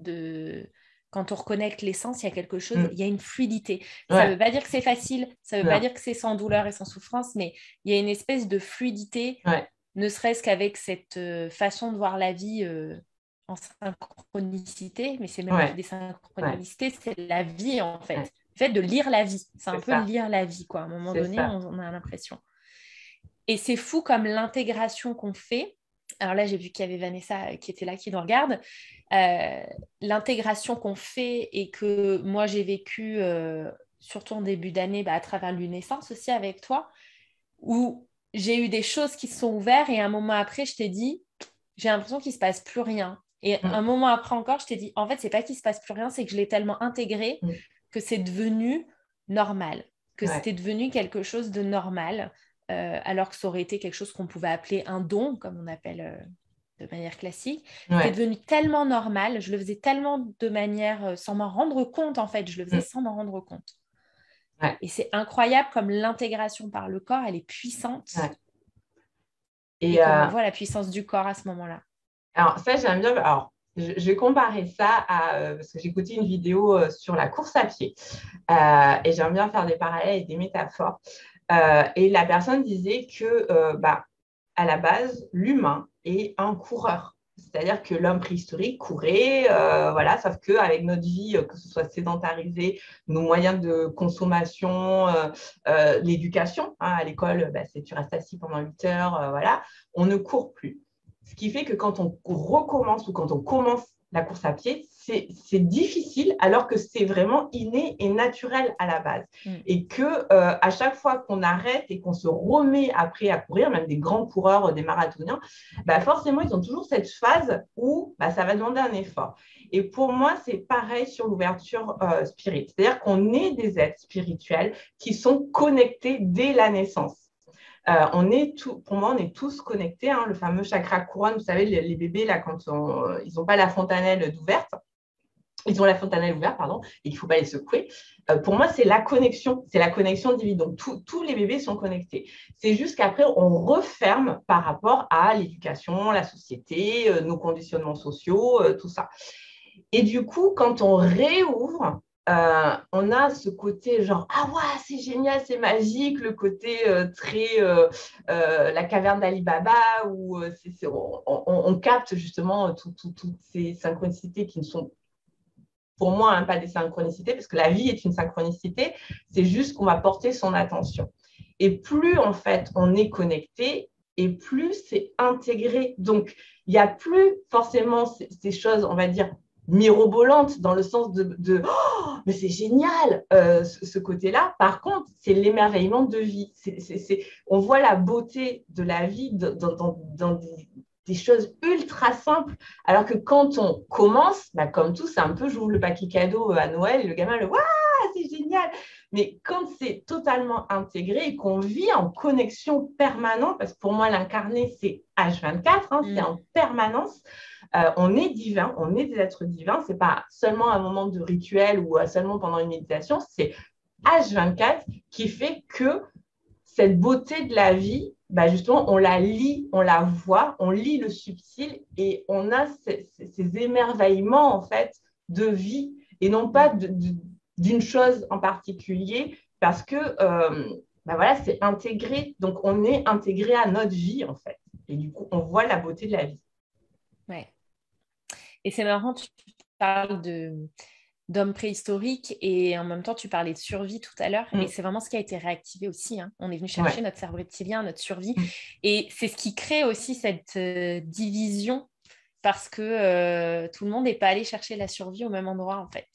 Quand on reconnecte l'essence, il y a quelque chose, il y a une fluidité. Ça ne veut pas dire que c'est facile, ça ne veut pas dire que c'est sans douleur et sans souffrance, mais il y a une espèce de fluidité, ne serait-ce qu'avec cette façon de voir la vie en synchronicité, mais c'est même pas des synchronicités, c'est la vie, en fait. Le fait de lire la vie, c'est un peu lire la vie, quoi. À un moment donné, on a l'impression. Et c'est fou comme l'intégration qu'on fait. Alors là, j'ai vu qu'il y avait Vanessa qui était là, qui nous regarde. L'intégration qu'on fait et que moi, j'ai vécu, surtout en début d'année, à travers l'UNESCence aussi avec toi, où j'ai eu des choses qui se sont ouvertes et un moment après, je t'ai dit, j'ai l'impression qu'il ne se passe plus rien. Et un moment après encore, je t'ai dit, en fait, c'est pas qu'il ne se passe plus rien, c'est que je l'ai tellement intégré que c'est devenu normal, que c'était devenu quelque chose de normal. Alors que ça aurait été quelque chose qu'on pouvait appeler un don, comme on appelle de manière classique. C'était devenu tellement normal, je le faisais tellement de manière sans m'en rendre compte, en fait, je le faisais sans m'en rendre compte. Et c'est incroyable comme l'intégration par le corps, elle est puissante. Et comme on voit la puissance du corps à ce moment-là. Alors ça, j'aime bien. Alors, je vais comparer ça à... parce que j'ai écouté une vidéo sur la course à pied. Et j'aime bien faire des parallèles et des métaphores. Et la personne disait que, à la base, l'humain est un coureur. C'est-à-dire que l'homme préhistorique courait, sauf qu'avec notre vie, que ce soit sédentarisé, nos moyens de consommation, l'éducation, à l'école, c'est tu restes assis pendant 8 heures, on ne court plus. Ce qui fait que quand on recommence ou quand on commence la course à pied, c'est difficile alors que c'est vraiment inné et naturel à la base. Et que à chaque fois qu'on arrête et qu'on se remet après à courir, même des grands coureurs, des marathoniens, bah forcément, ils ont toujours cette phase où bah, ça va demander un effort. Et pour moi, c'est pareil sur l'ouverture spirit. C'est-à-dire qu'on est des êtres spirituels qui sont connectés dès la naissance. Pour moi, on est tous connectés. Hein, le fameux chakra couronne, vous savez, les bébés, là, quand ils n'ont pas la fontanelle ouverte, ils ont la fontanelle ouverte, pardon, et qu'il ne faut pas les secouer. Pour moi, c'est la connexion divine. Donc, tous les bébés sont connectés. C'est juste qu'après, on referme par rapport à l'éducation, la société, nos conditionnements sociaux, tout ça. Et du coup, quand on réouvre, on a ce côté genre ah ouais, c'est génial, c'est magique, le côté très la caverne d'Ali Baba où on capte justement toutes ces synchronicités qui ne sont pour moi hein, pas des synchronicités parce que la vie est une synchronicité, c'est juste qu'on va porter son attention. Et plus en fait on est connecté et plus c'est intégré. Donc il n'y a plus forcément ces choses, on va dire mirobolante dans le sens de oh, mais c'est génial ce côté-là. Par contre, c'est l'émerveillement de vie. On voit la beauté de la vie dans des choses ultra simples. Alors que quand on commence, bah, comme tout, c'est un peu j'ouvre le paquet cadeau à Noël et le gamin le waouh, c'est génial. Mais quand c'est totalement intégré et qu'on vit en connexion permanente, parce que pour moi, l'incarné, c'est H24, hein, c'est en permanence. On est divin, on est des êtres divins. Ce n'est pas seulement un moment de rituel ou seulement pendant une méditation, c'est H24 qui fait que cette beauté de la vie, bah justement, on la lit, on la voit, on lit le subtil et on a ces émerveillements en fait de vie et non pas d'une chose en particulier parce que bah voilà, c'est intégré. Donc, on est intégré à notre vie en fait. Et du coup, on voit la beauté de la vie. Ouais. Et c'est marrant, tu parles d'hommes préhistoriques et en même temps, tu parlais de survie tout à l'heure. Et c'est vraiment ce qui a été réactivé aussi. Hein. On est venu chercher notre cerveau reptilien, notre survie. Et c'est ce qui crée aussi cette division parce que tout le monde n'est pas allé chercher la survie au même endroit, en fait.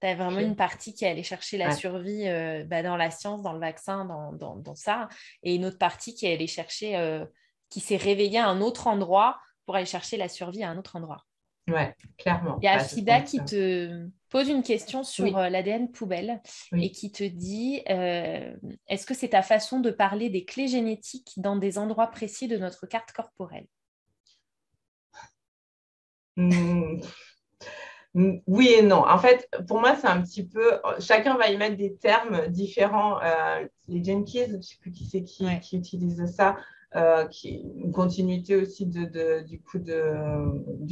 Tu as vraiment une partie qui est allée chercher la survie dans la science, dans le vaccin, dans ça. Et une autre partie qui est allée chercher, qui s'est réveillée à un autre endroit pour aller chercher la survie à un autre endroit. Ouais, clairement. Il y a Afida qui te pose une question sur l'ADN poubelle et qui te dit est-ce que c'est ta façon de parler des clés génétiques dans des endroits précis de notre carte corporelle? Oui et non. En fait, pour moi, c'est un petit peu... Chacun va y mettre des termes différents. Les Jenkins, je ne sais plus qui c'est qui utilise ça. Qui est une continuité aussi du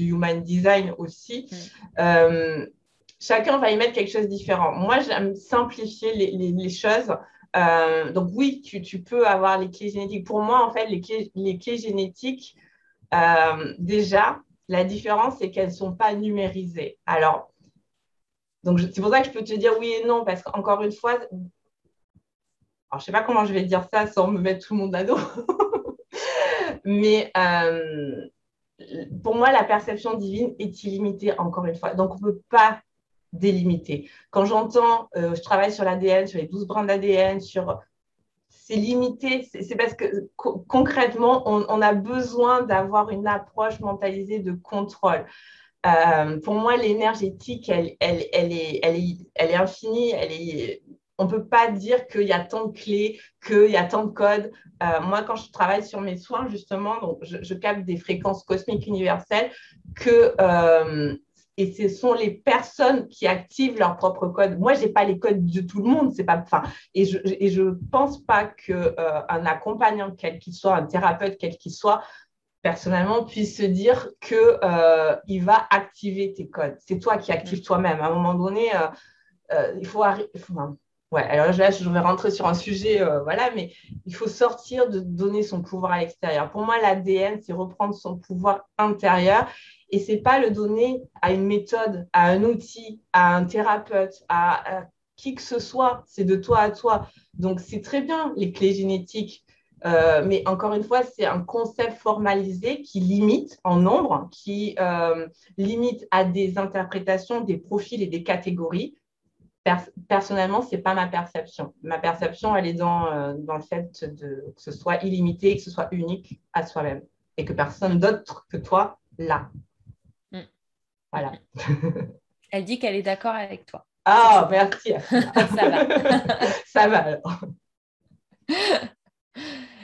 human design aussi. Chacun va y mettre quelque chose de différent. Moi, j'aime simplifier les choses. Donc oui, tu peux avoir les clés génétiques. Pour moi, en fait, les clés génétiques, déjà, la différence, c'est qu'elles ne sont pas numérisées. Alors, donc c'est pour ça que je peux te dire oui et non, parce qu'encore une fois, alors, je ne sais pas comment je vais dire ça sans me mettre tout le monde à dos. Mais pour moi, la perception divine est illimitée, encore une fois. Donc, on ne peut pas délimiter. Quand j'entends, je travaille sur l'ADN, sur les 12 brins d'ADN, c'est limité. C'est parce que concrètement, on a besoin d'avoir une approche mentalisée de contrôle. Pour moi, l'énergétique, elle est infinie, on ne peut pas dire qu'il y a tant de clés, qu'il y a tant de codes. Moi, quand je travaille sur mes soins, justement, donc je capte des fréquences cosmiques universelles et ce sont les personnes qui activent leurs propres codes. Moi, je n'ai pas les codes de tout le monde. Et je ne pense pas qu'un accompagnant, quel qu'il soit, un thérapeute, quel qu'il soit, personnellement, puisse se dire qu'il va activer tes codes. C'est toi qui actives toi-même. À un moment donné, il faut arrêter... Ouais, alors là, je vais rentrer sur un sujet, voilà, mais il faut sortir de donner son pouvoir à l'extérieur. Pour moi, l'ADN, c'est reprendre son pouvoir intérieur et c'est pas le donner à une méthode, à un outil, à un thérapeute, à qui que ce soit. C'est de toi à toi. Donc, c'est très bien les clés génétiques, Mais encore une fois, c'est un concept formalisé qui limite en nombre, qui limite à des interprétations, des profils et des catégories. Personnellement, ce n'est pas ma perception. Ma perception, elle est dans le fait que ce soit illimité, que ce soit unique à soi-même et que personne d'autre que toi l'a. Mm. Voilà. Elle dit qu'elle est d'accord avec toi. Ah, merci. Ça va. Ça va alors.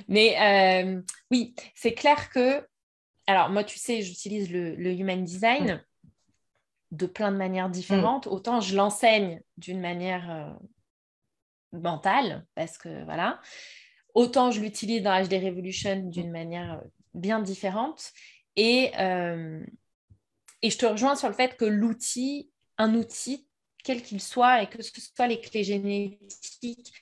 Mais oui, c'est clair que... Alors, moi, tu sais, j'utilise le Human Design de plein de manières différentes. Autant je l'enseigne d'une manière mentale, parce que voilà. Autant je l'utilise dans HD Revolution d'une manière bien différente. Et je te rejoins sur le fait que un outil, quel qu'il soit, et que ce soit les clés génétiques,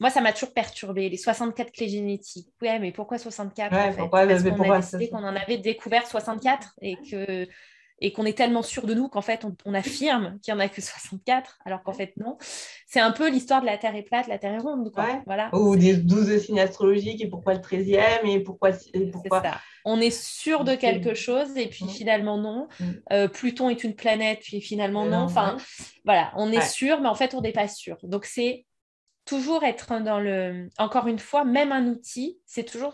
moi, ça m'a toujours perturbée, les 64 clés génétiques. Ouais, mais pourquoi 64 en fait? Parce qu'on a décidé qu'on en avait découvert 64 et qu'on est tellement sûr de nous qu'en fait, on affirme qu'il n'y en a que 64, alors qu'en fait, non. C'est un peu l'histoire de la Terre est plate, la Terre est ronde, quoi. Ouais. Voilà. Ou des 12 signes astrologiques, et pourquoi le 13e, et pourquoi... C'est ça. On est sûr de quelque chose, et puis finalement, non. Pluton est une planète, puis finalement, non. Enfin, voilà, on est sûr, mais en fait, on n'est pas sûr. Donc, c'est toujours être dans le... Encore une fois, même un outil, c'est toujours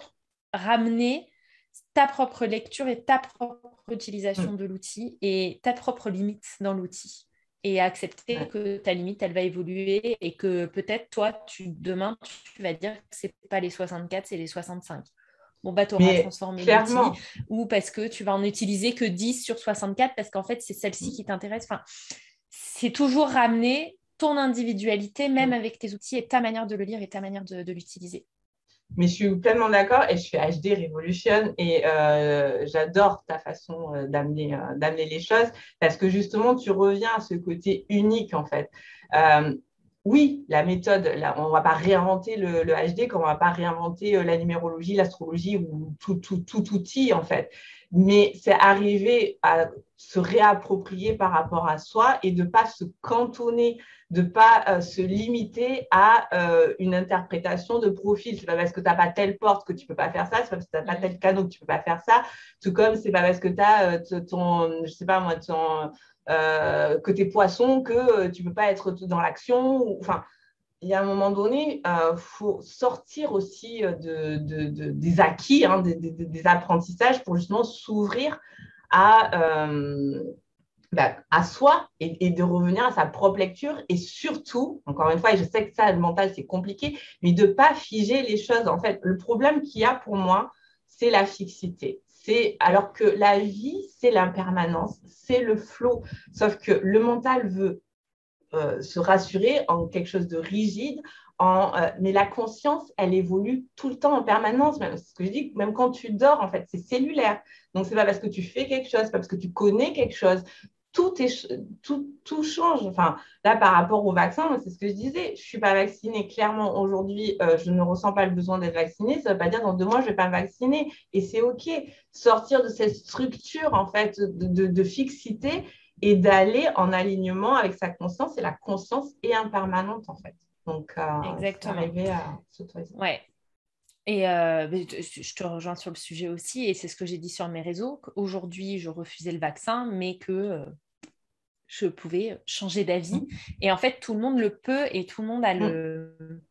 ramener ta propre lecture et ta propre utilisation de l'outil et ta propre limite dans l'outil. Et accepter que ta limite, elle va évoluer et que peut-être, toi, demain, tu vas dire que ce n'est pas les 64, c'est les 65. Bon, bah, tu auras transformé l'outil ou parce que tu vas en utiliser que 10 sur 64 parce qu'en fait, c'est celle-ci qui t'intéresse. Enfin, c'est toujours ramener ton individualité, même avec tes outils et ta manière de le lire et ta manière de l'utiliser. Mais je suis pleinement d'accord et je suis HD Revolution et j'adore ta façon d'amener les choses parce que justement, tu reviens à ce côté unique en fait. Oui, la méthode, là, on ne va pas réinventer le HD comme on ne va pas réinventer la numérologie, l'astrologie ou tout outil en fait. Mais c'est arriver à se réapproprier par rapport à soi et de ne pas se cantonner, de ne pas se limiter à une interprétation de profil. Ce n'est pas parce que tu n'as pas telle porte que tu ne peux pas faire ça, c'est pas parce que tu n'as pas tel canot que tu ne peux pas faire ça, tout comme c'est pas parce que tu as ton, je sais pas moi, ton côté poisson que tu ne peux pas être dans l'action. Enfin, il y a un moment donné, il faut sortir aussi des acquis, hein, des apprentissages pour justement s'ouvrir à, à soi et de revenir à sa propre lecture et surtout, encore une fois, et je sais que ça, le mental, c'est compliqué, mais de ne pas figer les choses. En fait, le problème qu'il y a pour moi, c'est la fixité. Alors que la vie, c'est l'impermanence, c'est le flow. Sauf que le mental veut se rassurer en quelque chose de rigide, mais la conscience, elle évolue tout le temps en permanence. Même, ce que je dis, même quand tu dors, en fait, c'est cellulaire. Donc, ce n'est pas parce que tu fais quelque chose, pas parce que tu connais quelque chose. Tout change. Enfin, là, par rapport au vaccin, c'est ce que je disais. Je ne suis pas vaccinée. Clairement, aujourd'hui, je ne ressens pas le besoin d'être vaccinée. Ça ne veut pas dire dans 2 mois, je ne vais pas me vacciner. Et c'est OK. Sortir de cette structure, en fait, de fixité et d'aller en alignement avec sa conscience. Et la conscience est impermanente, en fait. Donc, arriver à s'autoriser. Ouais. Et je te rejoins sur le sujet aussi, et c'est ce que j'ai dit sur mes réseaux, qu'aujourd'hui, je refusais le vaccin, mais que je pouvais changer d'avis. Et en fait, tout le monde le peut et tout le monde a le...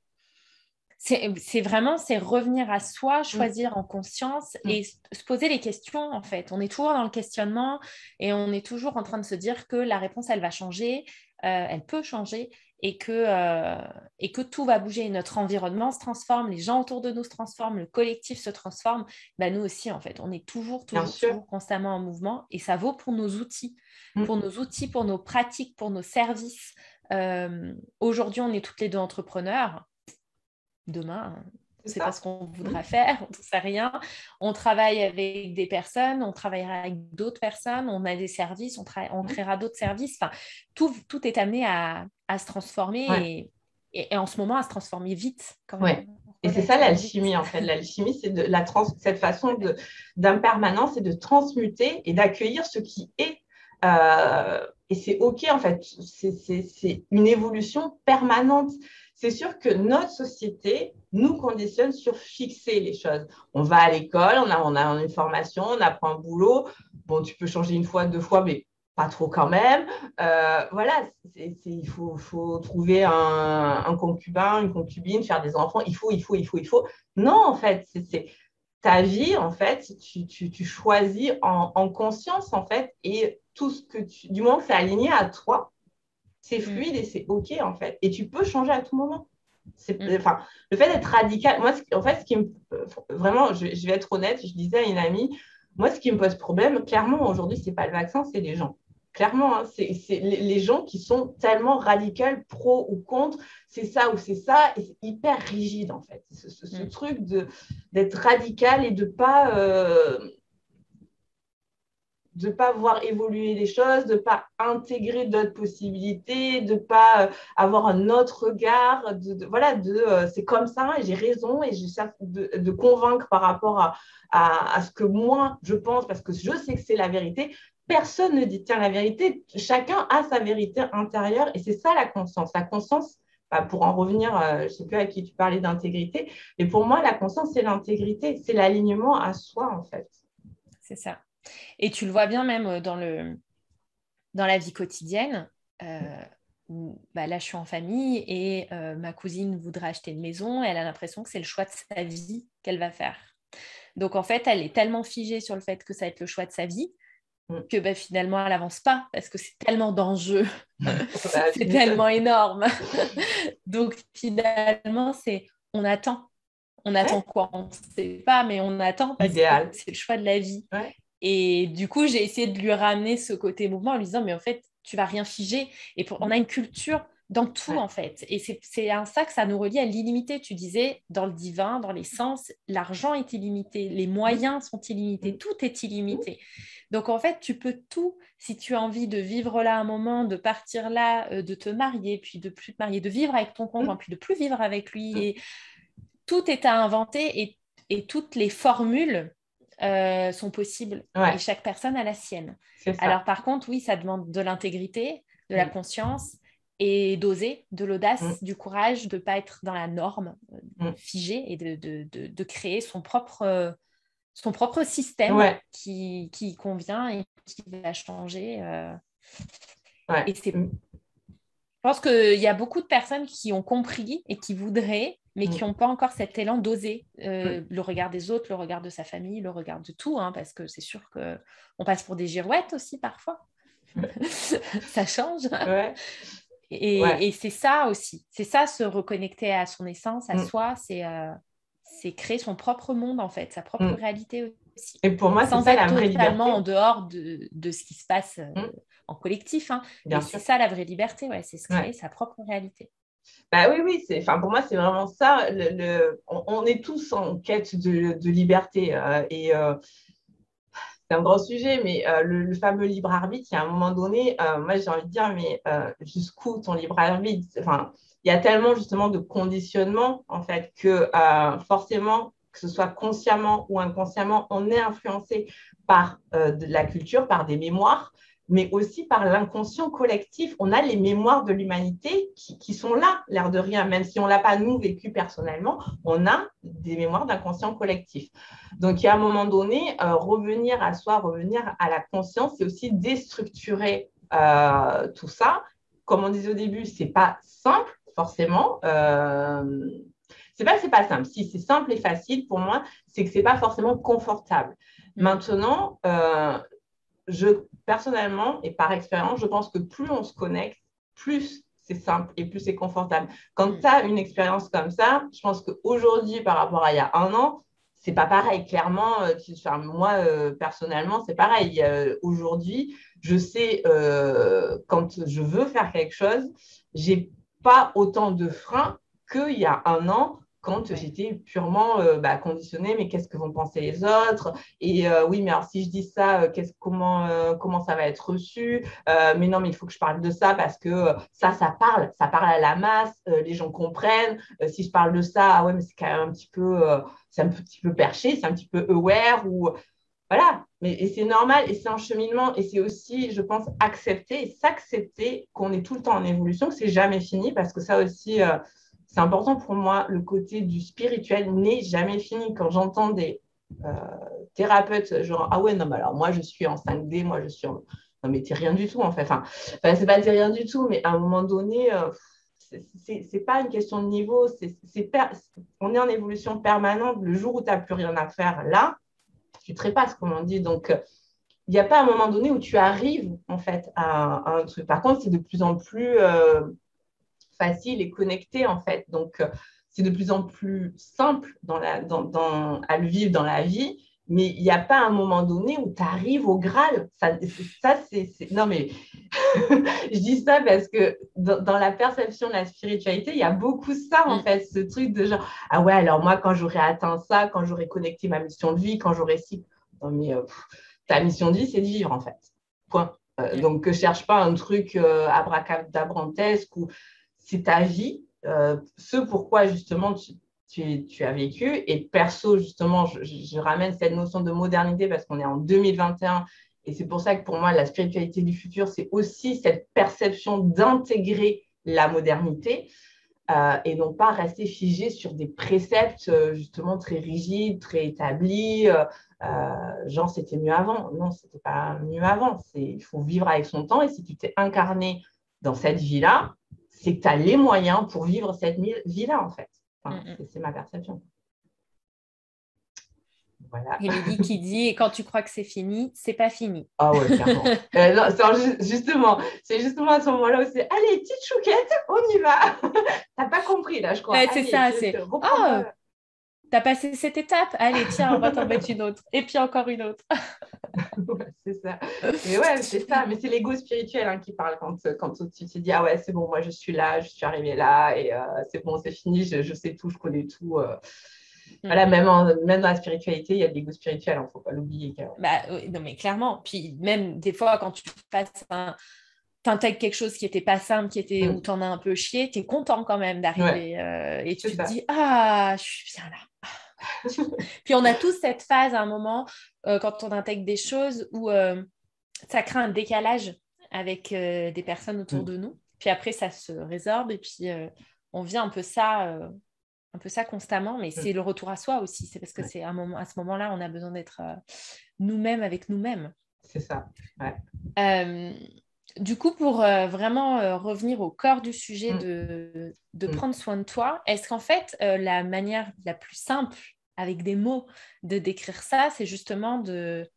C'est vraiment, c'est revenir à soi, choisir en conscience et se poser les questions, en fait. On est toujours dans le questionnement et on est toujours en train de se dire que la réponse, elle va changer, elle peut changer et que tout va bouger. Notre environnement se transforme, les gens autour de nous se transforment, le collectif se transforme. Ben, nous aussi, en fait, on est toujours constamment en mouvement et ça vaut pour nos outils, pour nos pratiques, pour nos services. Aujourd'hui, on est toutes les deux entrepreneurs. Demain, c'est pas ce qu'on voudra faire, on ne sait rien. On travaille avec des personnes, on travaillera avec d'autres personnes, on a des services, on créera d'autres services. Enfin, tout est amené à se transformer et en ce moment à se transformer vite quand même. Ouais. Et c'est ça l'alchimie en fait. L'alchimie, c'est cette façon d'impermanence et de transmuter et d'accueillir ce qui est. Et c'est OK en fait. C'est une évolution permanente. c'est sûr que notre société nous conditionne sur fixer les choses. On va à l'école, on a une formation, on apprend un boulot. Bon, tu peux changer une fois, deux fois, mais pas trop quand même. Voilà, il faut trouver un concubin, une concubine, faire des enfants. Il faut. Non, en fait, c'est ta vie, en fait, tu choisis en conscience, en fait, et tout ce que du moment que c'est aligné à toi, c'est fluide et c'est OK, en fait. Et tu peux changer à tout moment. Enfin, le fait d'être radical, moi, en fait, ce qui me, vraiment, je vais être honnête, je disais à une amie, moi, ce qui me pose problème, clairement, aujourd'hui, ce n'est pas le vaccin, c'est les gens. Clairement, hein, c'est les gens qui sont tellement radicaux, pro ou contre, c'est ça ou c'est ça, et c'est hyper rigide, en fait. Ce truc d'être radical et de pas voir évoluer les choses, de pas intégrer d'autres possibilités, de pas avoir un autre regard, voilà, c'est comme ça et j'ai raison et j'essaie de convaincre par rapport à ce que moi je pense parce que je sais que c'est la vérité. Personne ne dit tiens la vérité, chacun a sa vérité intérieure et c'est ça la conscience. La conscience, bah, pour en revenir, je ne sais plus à qui tu parlais d'intégrité, mais pour moi la conscience c'est l'intégrité, c'est l'alignement à soi en fait. C'est ça. Et tu le vois bien même dans la vie quotidienne. Où, bah, là, je suis en famille et ma cousine voudra acheter une maison. Elle a l'impression que c'est le choix de sa vie qu'elle va faire. Donc, en fait, elle est tellement figée sur le fait que ça va être le choix de sa vie que bah, finalement, elle n'avance pas parce que c'est tellement d'enjeux. C'est tellement énorme. Donc, finalement, on attend. On attend quoi? On ne sait pas, mais on attend parce que c'est le choix de la vie. Ouais. Et du coup, j'ai essayé de lui ramener ce côté mouvement en lui disant, mais en fait, tu vas rien figer. Et on a une culture dans tout, en fait. Et c'est un ça que ça nous relie à l'illimité. Tu disais, dans le divin, dans les sens, l'argent est illimité, les moyens sont illimités, tout est illimité. Donc, en fait, tu peux tout, si tu as envie de vivre là un moment, de partir là, de te marier, puis de plus te marier, de vivre avec ton conjoint, puis de plus vivre avec lui. Et tout est à inventer et toutes les formules sont possibles. Et chaque personne a la sienne. Alors par contre, oui, ça demande de l'intégrité, de la conscience et d'oser, de l'audace, du courage, de ne pas être dans la norme figée et de créer son propre système qui convient et qui va changer. Et je pense qu'il y a beaucoup de personnes qui ont compris et qui voudraient, mais qui n'ont pas encore cet élan d'oser le regard des autres, le regard de sa famille, le regard de tout, hein, parce que c'est sûr qu'on passe pour des girouettes aussi parfois. Ça change. Et c'est ça aussi. C'est ça, se reconnecter à son essence, à soi, c'est créer son propre monde, en fait, sa propre réalité aussi. Et pour moi, sans c'est ça, être la vraie totalement liberté. En dehors de ce qui se passe en collectif. Hein. Et c'est ça, la vraie liberté, c'est se créer sa propre réalité. Bah oui, pour moi, c'est vraiment ça. On est tous en quête de liberté. C'est un grand sujet, mais le fameux libre arbitre, il y a un moment donné, moi, j'ai envie de dire, mais jusqu'où ton libre arbitre? Enfin, il y a tellement justement de conditionnement, en fait, que forcément, que ce soit consciemment ou inconsciemment, on est influencé par de la culture, par des mémoires, mais aussi par l'inconscient collectif. On a les mémoires de l'humanité qui sont là, l'air de rien, même si on ne l'a pas, nous, vécu personnellement, on a des mémoires d'inconscient collectif. Donc, il y a un moment donné, revenir à soi, revenir à la conscience, c'est aussi déstructurer tout ça. Comme on disait au début, ce n'est pas simple, forcément. C'est pas que c'est pas simple. Si c'est simple et facile, pour moi, c'est que c'est pas forcément confortable. Maintenant, personnellement et par expérience, je pense que plus on se connecte, plus c'est simple et plus c'est confortable. Quand tu as une expérience comme ça, je pense qu'aujourd'hui, par rapport à il y a un an, c'est pas pareil. Clairement, moi, personnellement, c'est pareil. Aujourd'hui, je sais quand je veux faire quelque chose, j'ai pas autant de freins qu'il y a un an quand j'étais purement conditionnée, mais qu'est-ce que vont penser les autres? Et oui, mais alors si je dis ça, comment ça va être reçu? Mais non, mais il faut que je parle de ça parce que ça parle à la masse, les gens comprennent. Si je parle de ça, ah ouais, mais c'est quand même c'est un petit peu perché, c'est un petit peu aware ou voilà. Et c'est normal et c'est un cheminement et c'est aussi, je pense, accepter et s'accepter qu'on est tout le temps en évolution, que c'est jamais fini parce que ça aussi, c'est important pour moi, le côté du spirituel n'est jamais fini. Quand j'entends des euh, thérapeutes, genre, ah ouais, non, mais alors moi, je suis en 5D, moi, je suis en... Non, mais t'es rien du tout, en fait. C'est pas t'es rien du tout, mais à un moment donné, c'est pas une question de niveau. On est en évolution permanente. Le jour où tu n'as plus rien à faire, là, tu trépasses, comme on dit. Donc, il n'y a pas un moment donné où tu arrives, en fait, à un truc. Par contre, c'est de plus en plus facile et connecté, en fait. Donc, c'est de plus en plus simple à le vivre dans la vie, mais il n'y a pas un moment donné où tu arrives au Graal. Non, mais je dis ça parce que dans la perception de la spiritualité, il y a beaucoup ça, en fait, ce truc de genre, ah ouais, alors moi, quand j'aurai atteint ça, quand j'aurai connecté ma mission de vie, quand j'aurai si... Non, mais ta mission de vie, c'est de vivre, en fait. Point. Donc, ne cherche pas un truc abracadabrantesque ou c'est ta vie, ce pourquoi justement tu as vécu. Et perso, justement, je ramène cette notion de modernité parce qu'on est en 2021 et c'est pour ça que pour moi, la spiritualité du futur, c'est aussi cette perception d'intégrer la modernité et non pas rester figé sur des préceptes justement très rigides, très établis. Genre, c'était mieux avant. Non, c'était pas mieux avant. Il faut vivre avec son temps et si tu t'es incarné dans cette vie-là, c'est que tu as les moyens pour vivre cette vie-là, en fait. C'est ma perception. Voilà. Émilie qui dit, et quand tu crois que c'est fini, c'est pas fini. Ah ouais, clairement. Non, c'est justement à ce moment-là où c'est, allez, petite chouquette, on y va. T'as pas compris, là, je crois. C'est ça, c'est, oh, t'as passé cette étape, allez, tiens, on va t'en mettre une autre. Et puis encore une autre. Ouais, c'est ça. Mais ouais, c'est ça. Mais c'est l'ego spirituel qui parle quand tu te dis, ah ouais, c'est bon, moi je suis là, je suis arrivée là et c'est bon, c'est fini, je sais tout, je connais tout. Voilà, même dans la spiritualité, il y a de l'ego spirituel, il ne faut pas l'oublier. Bah, non, mais clairement. Puis même des fois, quand tu t'intègres quelque chose qui n'était pas simple, où tu en as un peu chié, tu es content quand même d'arriver. Et tu te dis, ah, je suis bien là. Puis on a tous cette phase à un moment, quand on intègre des choses, où ça crée un décalage avec des personnes autour de nous. Puis après, ça se résorbe et puis on vit un peu ça constamment, mais c'est le retour à soi aussi. C'est parce que c'est à ce moment-là, on a besoin d'être nous-mêmes avec nous-mêmes. C'est ça, ouais. Du coup, pour vraiment revenir au corps du sujet de prendre soin de toi, est-ce qu'en fait, la manière la plus simple, avec des mots, de décrire ça, c'est justement de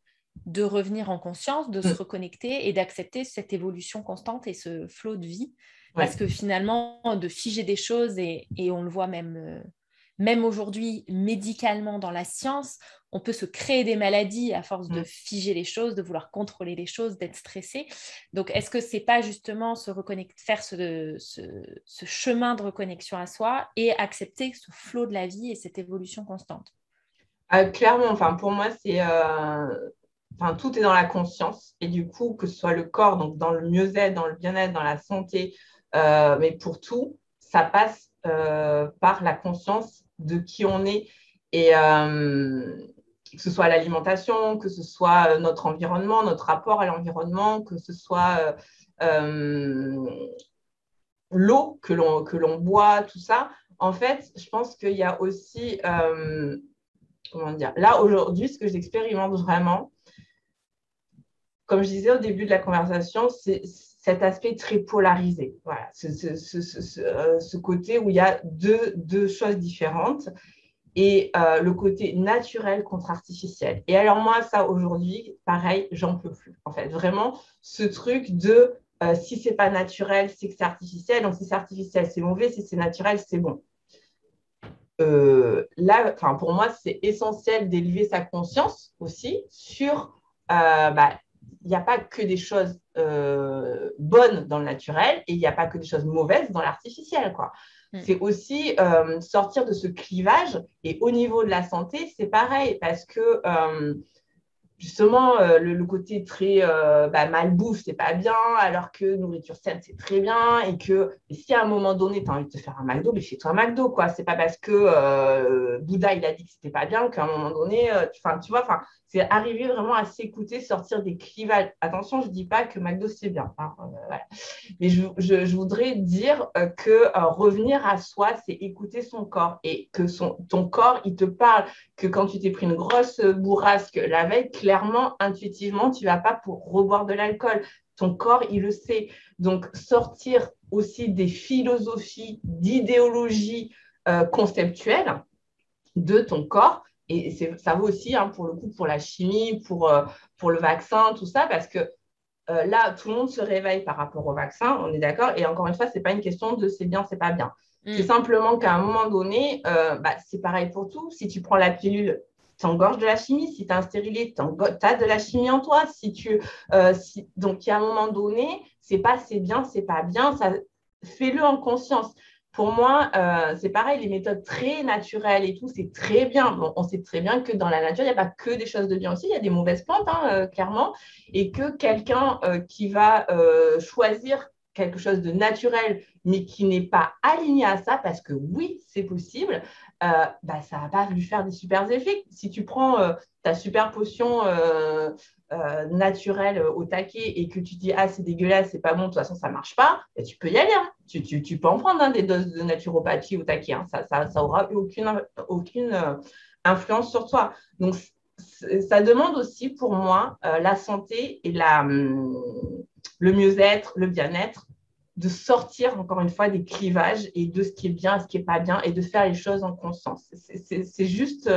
revenir en conscience, de se reconnecter et d'accepter cette évolution constante et ce flot de vie? Parce que finalement, de figer des choses, et on le voit même aujourd'hui, médicalement dans la science, on peut se créer des maladies à force de figer les choses, de vouloir contrôler les choses, d'être stressé. Donc, est-ce que c'est pas justement faire ce chemin de reconnexion à soi et accepter ce flot de la vie et cette évolution constante? Clairement, pour moi, c'est... tout est dans la conscience. Et du coup, que ce soit le corps, donc dans le mieux-être, dans le bien-être, dans la santé, mais pour tout, ça passe par la conscience de qui on est. Et que ce soit l'alimentation, que ce soit notre environnement, notre rapport à l'environnement, que ce soit l'eau que l'on boit, tout ça. En fait, je pense qu'il y a aussi, comment dire, là aujourd'hui, ce que j'expérimente vraiment, comme je disais au début de la conversation, c'est cet aspect très polarisé. Voilà, ce côté où il y a deux choses différentes et le côté naturel contre artificiel. Et alors moi, ça, aujourd'hui, pareil, j'en peux plus. En fait, vraiment, ce truc de si c'est pas naturel, c'est que c'est artificiel. Donc, si c'est artificiel, c'est mauvais. Si c'est naturel, c'est bon. Là, pour moi, c'est essentiel d'élever sa conscience aussi sur... il n'y a pas que des choses bonnes dans le naturel et il n'y a pas que des choses mauvaises dans l'artificiel, quoi. C'est aussi sortir de ce clivage. Et au niveau de la santé, c'est pareil parce que justement, le côté très malbouffe, c'est pas bien, alors que nourriture saine, c'est très bien. Et si à un moment donné, tu as envie de te faire un McDo, fais-toi un McDo, quoi. C'est pas parce que Bouddha, il a dit que c'était pas bien qu'à un moment donné, tu vois, c'est arriver vraiment à s'écouter, sortir des clivages. Attention, je ne dis pas que McDo, c'est bien. Hein, voilà. Mais je voudrais dire que revenir à soi, c'est écouter son corps et que ton corps, il te parle que quand tu t'es pris une grosse bourrasque la veille, clairement, intuitivement, tu ne vas pas pour reboire de l'alcool. Ton corps, il le sait. Donc, sortir aussi des philosophies, d'idéologies conceptuelles de ton corps. Et ça vaut aussi hein, pour le coup pour la chimie, pour le vaccin, tout ça, parce que là, tout le monde se réveille par rapport au vaccin, on est d'accord. Et encore une fois, ce n'est pas une question de c'est bien, c'est pas bien. C'est simplement qu'à un moment donné, c'est pareil pour tout. Si tu prends la pilule, tu engorges de la chimie. Si tu as un stérilet, tu as de la chimie en toi. Donc, il y a un moment donné, c'est pas c'est bien, c'est pas bien. Ça, fais-le en conscience. Pour moi, c'est pareil, les méthodes très naturelles et tout, c'est très bien. Bon, on sait très bien que dans la nature, il n'y a pas que des choses de bien aussi, il y a des mauvaises plantes, hein, clairement, et que quelqu'un qui va choisir quelque chose de naturel, mais qui n'est pas aligné à ça, parce que oui, c'est possible, ça ne va pas lui faire des super effets. Si tu prends ta super potion naturelle au taquet et que tu dis ah c'est dégueulasse, c'est pas bon, de toute façon ça marche pas, et tu peux y aller. Hein. Tu peux en prendre hein, des doses de naturopathie au taquet. Hein. Ça aura aucune influence sur toi. Donc ça demande aussi pour moi la santé et le mieux-être, le bien-être, de sortir encore une fois des clivages et de ce qui est bien et ce qui n'est pas bien et de faire les choses en conscience. C'est juste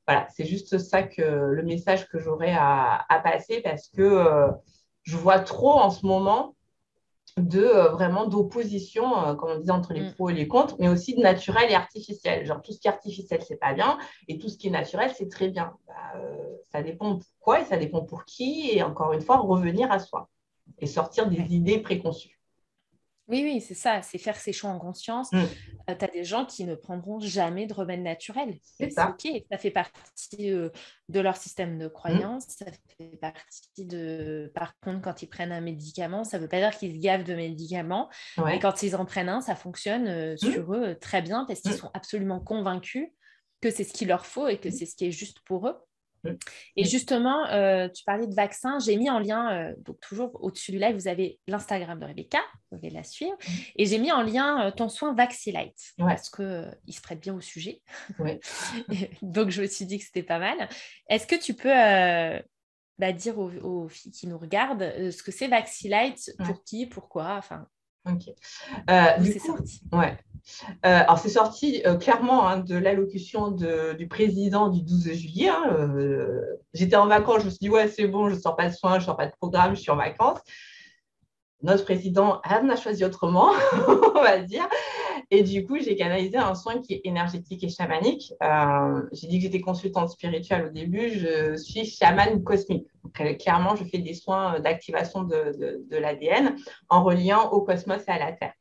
voilà, c'est juste ça que le message que j'aurais à passer parce que je vois trop en ce moment vraiment d'opposition, comme on disait, entre les pros et les contre, mais aussi de naturel et artificiel. Genre tout ce qui est artificiel, c'est pas bien, et tout ce qui est naturel, c'est très bien. Ça dépend pourquoi et ça dépend pour qui, et encore une fois, revenir à soi et sortir des idées préconçues. Oui, oui, c'est ça, c'est faire ses choix en conscience. Tu as des gens qui ne prendront jamais de remède naturel. Et c'est OK, ça fait partie de leur système de croyance. Ça fait partie de... Par contre, quand ils prennent un médicament, ça ne veut pas dire qu'ils se gavent de médicaments. Ouais. Mais quand ils en prennent un, ça fonctionne sur eux très bien parce qu'ils sont absolument convaincus que c'est ce qu'il leur faut et que c'est ce qui est juste pour eux. Et justement, tu parlais de vaccins, j'ai mis en lien, donc toujours au-dessus du live, vous avez l'Instagram de Rebecca, vous pouvez la suivre, et j'ai mis en lien ton soin Vaxilite, parce qu'il se prête bien au sujet. Ouais. Donc, je me suis dit que c'était pas mal. Est-ce que tu peux dire aux filles qui nous regardent ce que c'est Vaxilite, pour qui, pourquoi, enfin, okay. C'est sorti. Ouais. Alors, c'est sorti clairement hein, de l'allocution du président du 12 juillet. Hein, j'étais en vacances, je me suis dit, ouais, c'est bon, je ne sors pas de soins, je ne sors pas de programme, je suis en vacances. Notre président en a choisi autrement, on va dire. Et du coup, j'ai canalisé un soin qui est énergétique et chamanique. J'ai dit que j'étais consultante spirituelle au début. Je suis chamane cosmique. Donc, clairement, je fais des soins d'activation de l'ADN en reliant au cosmos et à la Terre.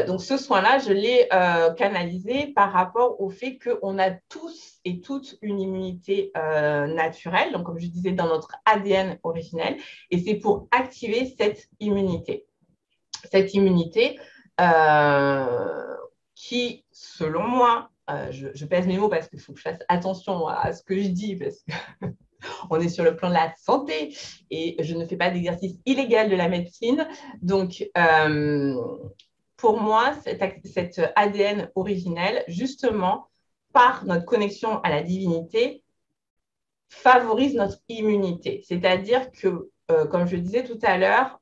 Donc, ce soin-là, je l'ai canalisé par rapport au fait qu'on a tous et toutes une immunité naturelle, donc comme je disais, dans notre ADN originel, et c'est pour activer cette immunité. Cette immunité qui, selon moi, je pèse mes mots parce qu'il faut que je fasse attention à ce que je dis, parce qu'on est sur le plan de la santé et je ne fais pas d'exercice illégal de la médecine. Donc, pour moi, cet ADN originel, justement, par notre connexion à la divinité, favorise notre immunité. C'est-à-dire que, comme je le disais tout à l'heure,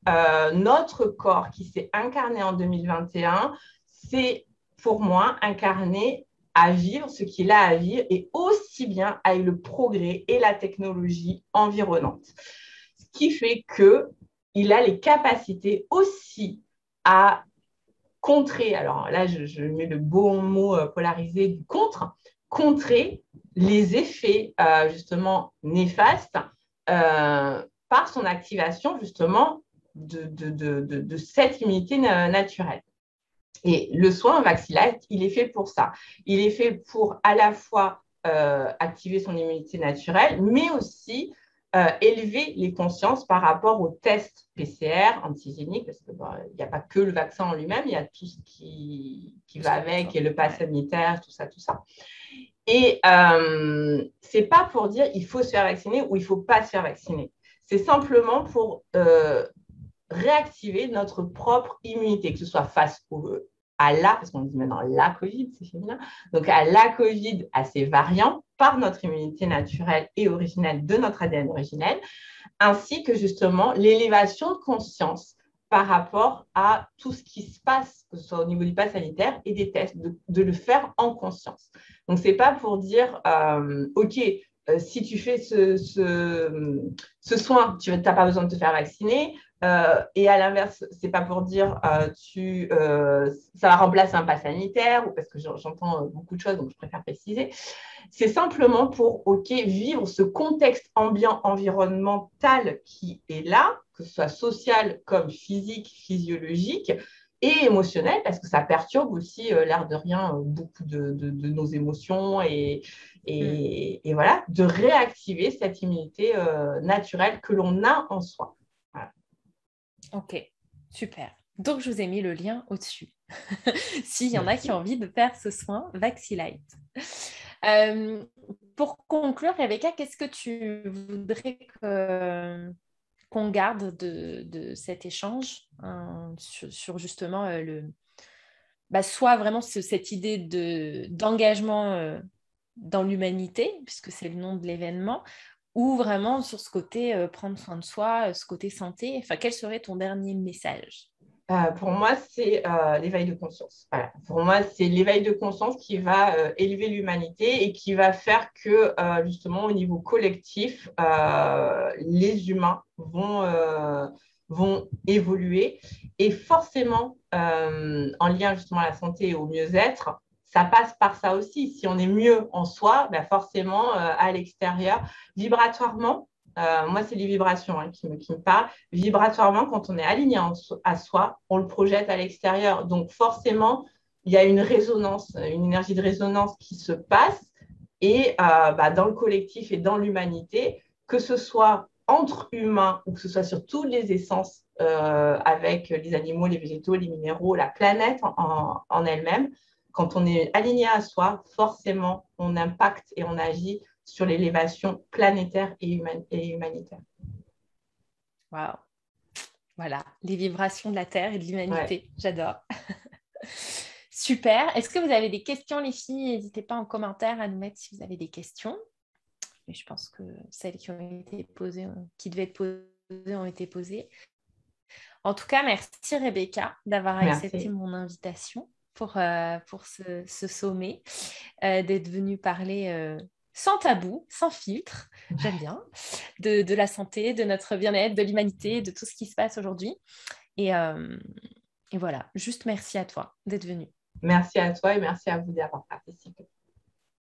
notre corps qui s'est incarné en 2021, c'est pour moi incarné à vivre ce qu'il a à vivre et aussi bien avec le progrès et la technologie environnante. Ce qui fait qu'il a les capacités aussi à contrer, alors là je mets le bon mot polarisé du contrer les effets justement néfastes par son activation justement de cette immunité naturelle. Et le soin Vaxilite, il est fait pour ça. Il est fait pour à la fois activer son immunité naturelle, mais aussi élever les consciences par rapport aux tests PCR antigéniques, parce qu'il n'y a pas que le vaccin en lui-même, il y a tout ce qui va avec, et le pass sanitaire, tout ça, tout ça. Et c'est pas pour dire il faut se faire vacciner ou il faut pas se faire vacciner. C'est simplement pour réactiver notre propre immunité, que ce soit à la, parce qu'on dit maintenant la Covid, c'est féminin, donc à la Covid, à ses variants, par notre immunité naturelle et originelle de notre ADN originel, ainsi que justement l'élévation de conscience par rapport à tout ce qui se passe, que ce soit au niveau du pass sanitaire et des tests, de le faire en conscience. Donc, ce n'est pas pour dire, OK, si tu fais ce soin, tu n'as pas besoin de te faire vacciner. Et à l'inverse, c'est pas pour dire ça va remplacer un pass sanitaire, ou parce que j'entends beaucoup de choses, donc je préfère préciser. C'est simplement pour vivre ce contexte ambiant, environnemental qui est là, que ce soit social comme physique, physiologique et émotionnel, parce que ça perturbe aussi, l'air de rien, beaucoup de nos émotions et voilà, de réactiver cette immunité naturelle que l'on a en soi. Voilà. Ok, super. Donc, je vous ai mis le lien au-dessus. S'il y en a qui ont envie de faire ce soin, Vaccinate. Pour conclure, Rebecca, qu'est-ce que tu voudrais qu'on garde de cet échange sur justement soit vraiment cette idée d'engagement dans l'humanité, puisque c'est le nom de l'événement, ou vraiment sur ce côté prendre soin de soi, ce côté santé. Enfin, quel serait ton dernier message? Pour moi, c'est l'éveil de conscience. Voilà. Pour moi, c'est l'éveil de conscience qui va élever l'humanité et qui va faire que, justement, au niveau collectif, les humains vont évoluer. Et forcément, en lien justement à la santé et au mieux-être, ça passe par ça aussi. Si on est mieux en soi, ben forcément, à l'extérieur, vibratoirement, moi, c'est les vibrations qui me parlent. Vibratoirement, quand on est aligné à soi, on le projette à l'extérieur. Donc, forcément, il y a une résonance, une énergie de résonance qui se passe. Et dans le collectif et dans l'humanité, que ce soit entre humains ou que ce soit sur toutes les essences, avec les animaux, les végétaux, les minéraux, la planète en elle-même, quand on est aligné à soi, forcément, on impacte et on agit sur l'élévation planétaire et humanitaire. Waouh! Voilà, les vibrations de la Terre et de l'humanité. Ouais. J'adore. Super. Est-ce que vous avez des questions, les filles? N'hésitez pas en commentaire à nous mettre si vous avez des questions. Mais je pense que celles qui ont été posées, qui devaient être posées, ont été posées. En tout cas, merci Rebecca d'avoir accepté Merci. mon invitation pour ce sommet, d'être venue parler sans tabou, sans filtre, j'aime bien, de la santé, de notre bien-être, de l'humanité, de tout ce qui se passe aujourd'hui. Et voilà, juste merci à toi d'être venue. Merci à toi et merci à vous d'avoir participé.